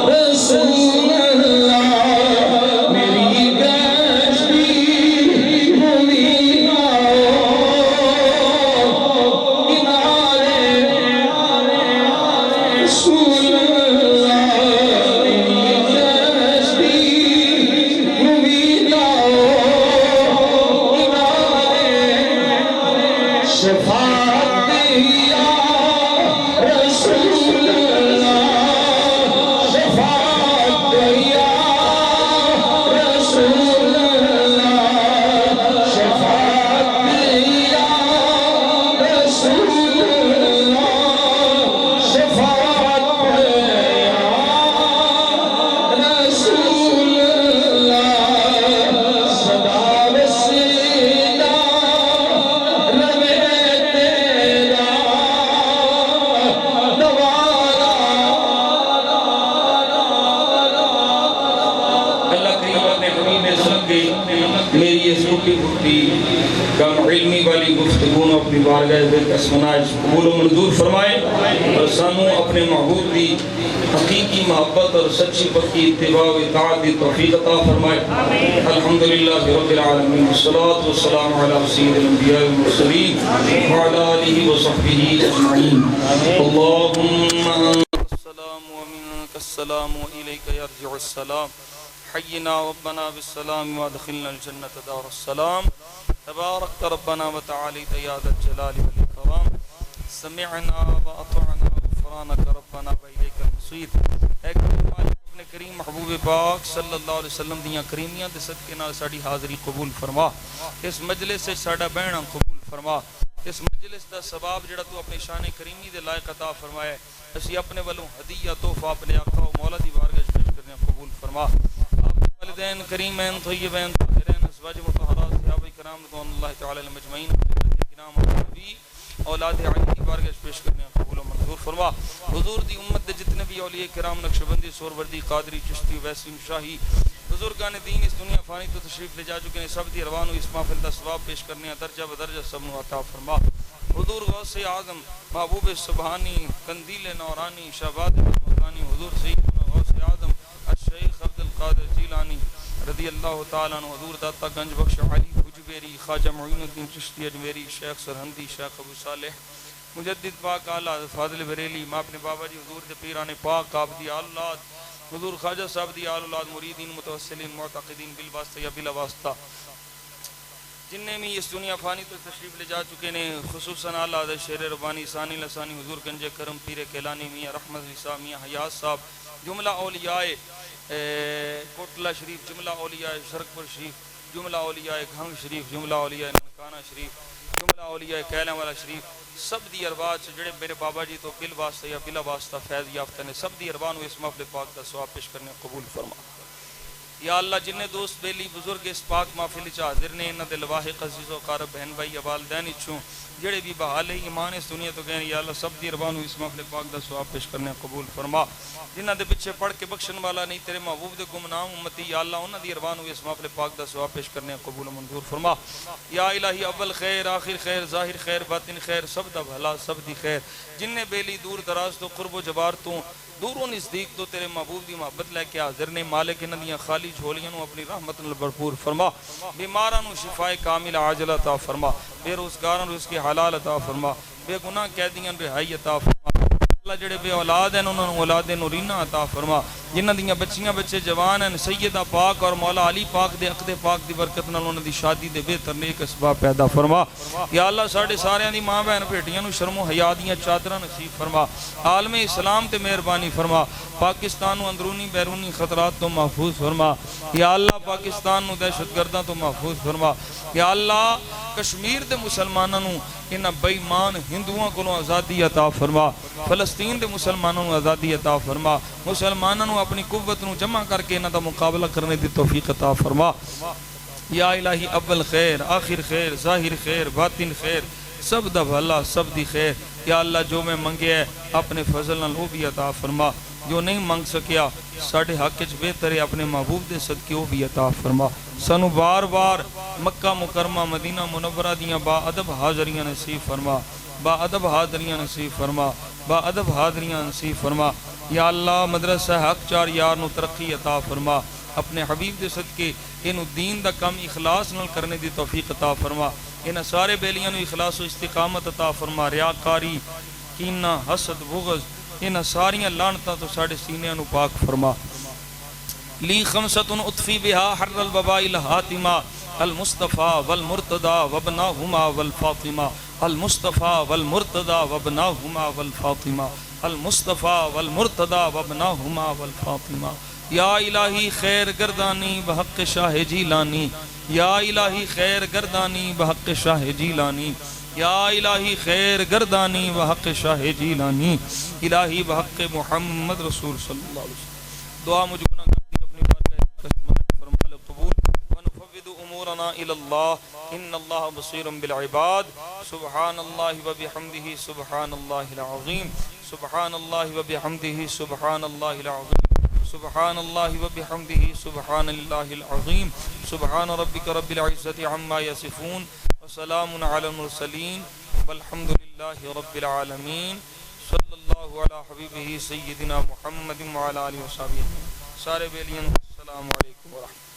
رسول اللہ میری گشتی نبی لاؤ کنارے یا رسول اللہ میری یہ سوٹی بھوٹی کم علمی والی گفتگون اپنی بارگاہ بے قسمناج قبول و منظور فرمائے اور سانوں اپنے محبوب دی حقیقی محبت اور سچی پکی اتباع و اطاعت دی توفیق عطا فرمائے الحمدللہ رب العالمین والصلاة والسلام علی سید الانبیاء والمرسلین وعلی آلہ وصحبہ اجمعین اللہم السلام ومنک السلام وإلیک یرجع السلام حینا ربنا بالسلام وادخلنا الجنة دار السلام تبارک ربنا وتعالیت یا ذا الجلال والاکرام سمعنا واطعنا غفرانک ربنا وإلیک المصیر اے اپنے کریم محبوب پاک صلی اللہ علیہ وسلم دیاں کریمیاں دے صدقے نال ساڈی حاضری قبول فرما اس مجلس سے ساڈا بہنا قبول فرما اس مجلس دا ثواب جڑا تو اپنی شان کریمی دے لائق عطا فرمایا ہے، اسی اپنے والوں ہدیہ تحفہ اپنے آقا و مولا دی بارگاہ پیش کرنے قبول فرما۔ آپ کے والدین کریمین طیبین طاہرین ازواج مطہرات صحابہ کرام رضوان اللہ تعالی مجمعین کرام نبی اولاد علی دی بارگاہ پیش کرنے قبول و منظور فرما۔ حضور دی امت دے جتنے بھی اولیاء کرام نقشبندی سہروردی قادری چشتی ویسیم شاہی بزرگان دین اس دنیا فانی تو تشریف لے جا چکے ہیں، سب دی روان و اس محفل دا ثواب پیش کرنے درجہ بدرجہ سب نو عطا فرما۔ حضور غوث اعظم محبوب سبحانی قندیل نورانی شہباد مکانی حضور سیدنا غوث اعظم الشیخ عبد القادر جیلانی رضی اللہ تعالیٰ عنہ، حضور داتا گنج بخش علی حجبیری خواجہ معین الدین چشتی اجمیری شیخ سرہندی شیخ ابو صالح مجدد پاک اعلیٰ فاضل بریلی ماں اپنے بابا جی حضور دے پیران پاک آپ دی اولاد حضور خواجہ صاحب دی اولاد مریدین متوسلین معتقدین بالواسطہ یا بلا واسطہ جنہیں بھی اس دنیا فانی تو تشریف لے جا چکے نے، خصوصاً اعلیٰ شیر ربانی ثانی لسانی حضور گنج کرم پیر کیلانی میاں رحمت عیسیٰ میاں حیات صاحب، جملہ اولیاء کوٹلہ شریف، جملہ اولیاء شرکپور شریف، جملہ اولیاء گھنگ شریف، جملہ اولیاء ننکانہ شریف، جملہ اولیاء کیلیں والا شریف، سب دی ارباز جڑے میرے بابا جی تو بل واسطہ یا بلا واسطہ فیض یافتہ نے، سب دی اربان و اس محفل پاک کا ثواب پیش کرنے قبول فرما۔ یا اللہ جنہیں دوست بیلی بزرگ اس پاک محفل چ حاضر نے، انہاں دے لواحق عزیز و قارب بہن بھائی والدین اچھوں جڑے بھی بحال ایمان اس دنیا تو گئے، یا اللہ سب دی اربان و اس محفل پاک دا ثواب پیش کرنے قبول فرما۔ جنہاں دے پیچھے پڑھ کے بخشن والا نہیں تیرے محبوب دے گمنام امتی، یا اللہ انہاں دی اربان و اس محفل پاک دا ثواب پیش کرنے قبول و منظور فرما۔ یا الہی اول خیر آخر خیر ظاہر خیر باطن خیر سب دا بھلا سب دی خیر، جنہیں بیلی دور دراز تو قرب و جبار تو دور و نزدیک تو تیرے محبوب دی محبت لے کے حاضر نے، مالک انہاں دیاں خالی جھولیاں نو اپنی رحمت نال بھرپور فرما، بیماراں نو شفائے کامل عاجل عطا فرما، بے روزگاراں نو رزق حلال عطا فرما، بے گناہ قیدیاں رہائی عطا فرما، اللہ جڑے بے اولاد ہیں انہاں نو اولاد نورینہ عطا فرما، جنہاں دیاں بچیاں بچے جوان ہیں سیدہ پاک اور مولا علی پاک دے عقد پاک دی برکت نال انہاں دی شادی دے بہتر نیک اسباب پیدا فرما۔ یا اللہ ساڈے ساریاں دی ماں بہن بیٹیاں نو شرم و حیا دیاں چادراں نصیب فرما، عالم اسلام تے مہربانی فرما، پاکستان نو اندرونی بیرونی خطرات تو محفوظ فرما، یا اللہ پاکستان نو دہشت گرداں تو محفوظ فرما، یا اللہ کشمیر دے مسلماناں نو انہاں بے ایمان ہندوؤں کو آزادی عطا فرما، فلسطین دے مسلمانوں نو آزادی عطا فرما، مسلمانوں نو اپنی قوت نو جمع کر کے انہاں دا مقابلہ کرنے دی توفیق عطا فرما۔ یا الہی اول خیر آخر خیر ظاہر خیر باطن خیر سب دا بھلا سب دی خیر، یا اللہ جو میں منگے ہے اپنے فضل نال وہ بھی عطا فرما، جو نہیں منگ سکیا ساڑھے حق وچ بہتر ہے اپنے محبوب دے صدقے وہ بھی عطا فرما۔ سانو بار بار مکہ مکرمہ مدینہ منورہ دیاں با ادب حاضریاں نصیب فرما، با ادب حاضریاں نصیب فرما، با ادب حاضریاں نصیب فرما۔ یا اللہ مدرسہ حق چار یار نو ترقی عطا فرما، اپنے حبیب دے صدقے انہوں دین دا کم اخلاص نال کرنے دی توفیق عطا فرما، انہاں سارے بیلیاں نو اخلاص و استقامت عطا فرما، ریاکاری کینہ حسد بغض انہاں ساریاں لعنتاں تو ساڑے سینیاں نو پاک فرما۔ لی خمسۃ اطفی بہا حر الوباء الحاتمہ المصطفیٰ والمرتضی وابناہما والفاطمہ، المصطفیٰ والمرتضی وابناہما والفاطمہ، المصطفیٰ والمرتضی وابناہما والفاطمہ۔ یا الہی خیر گردانی بحق شاہ جیلانی، یا الہی خیر گردانی بحق شاہ جیلانی، یا الہی خیر گردانی بحق شاہ جیلانی، الہی بحق محمد رسول صلی اللہ علیہ وسلم۔ دعا مجھ گناہ گار اپنی بارگاہ قسمت فرما لے قبول، ونفوض امورنا الی اللہ ان اللہ بصیر بالعباد، سبحان اللہ و بحمدہ سبحان اللہ العظیم، سبحان اللہ و بحمدہ سبحان اللہ العظیم، سبحان اللہ و بحمدہ سبحان اللہ العظیم، سبحان ربک رب العزت عما یصفون وسلام علی المرسلین والحمد للہ رب العالمین، صلی اللہ علی حبیبہ سیدنا محمد وعلی آلہ وصحبہ۔ سارے بیلیاں السلام علیکم ورحمۃ اللہ۔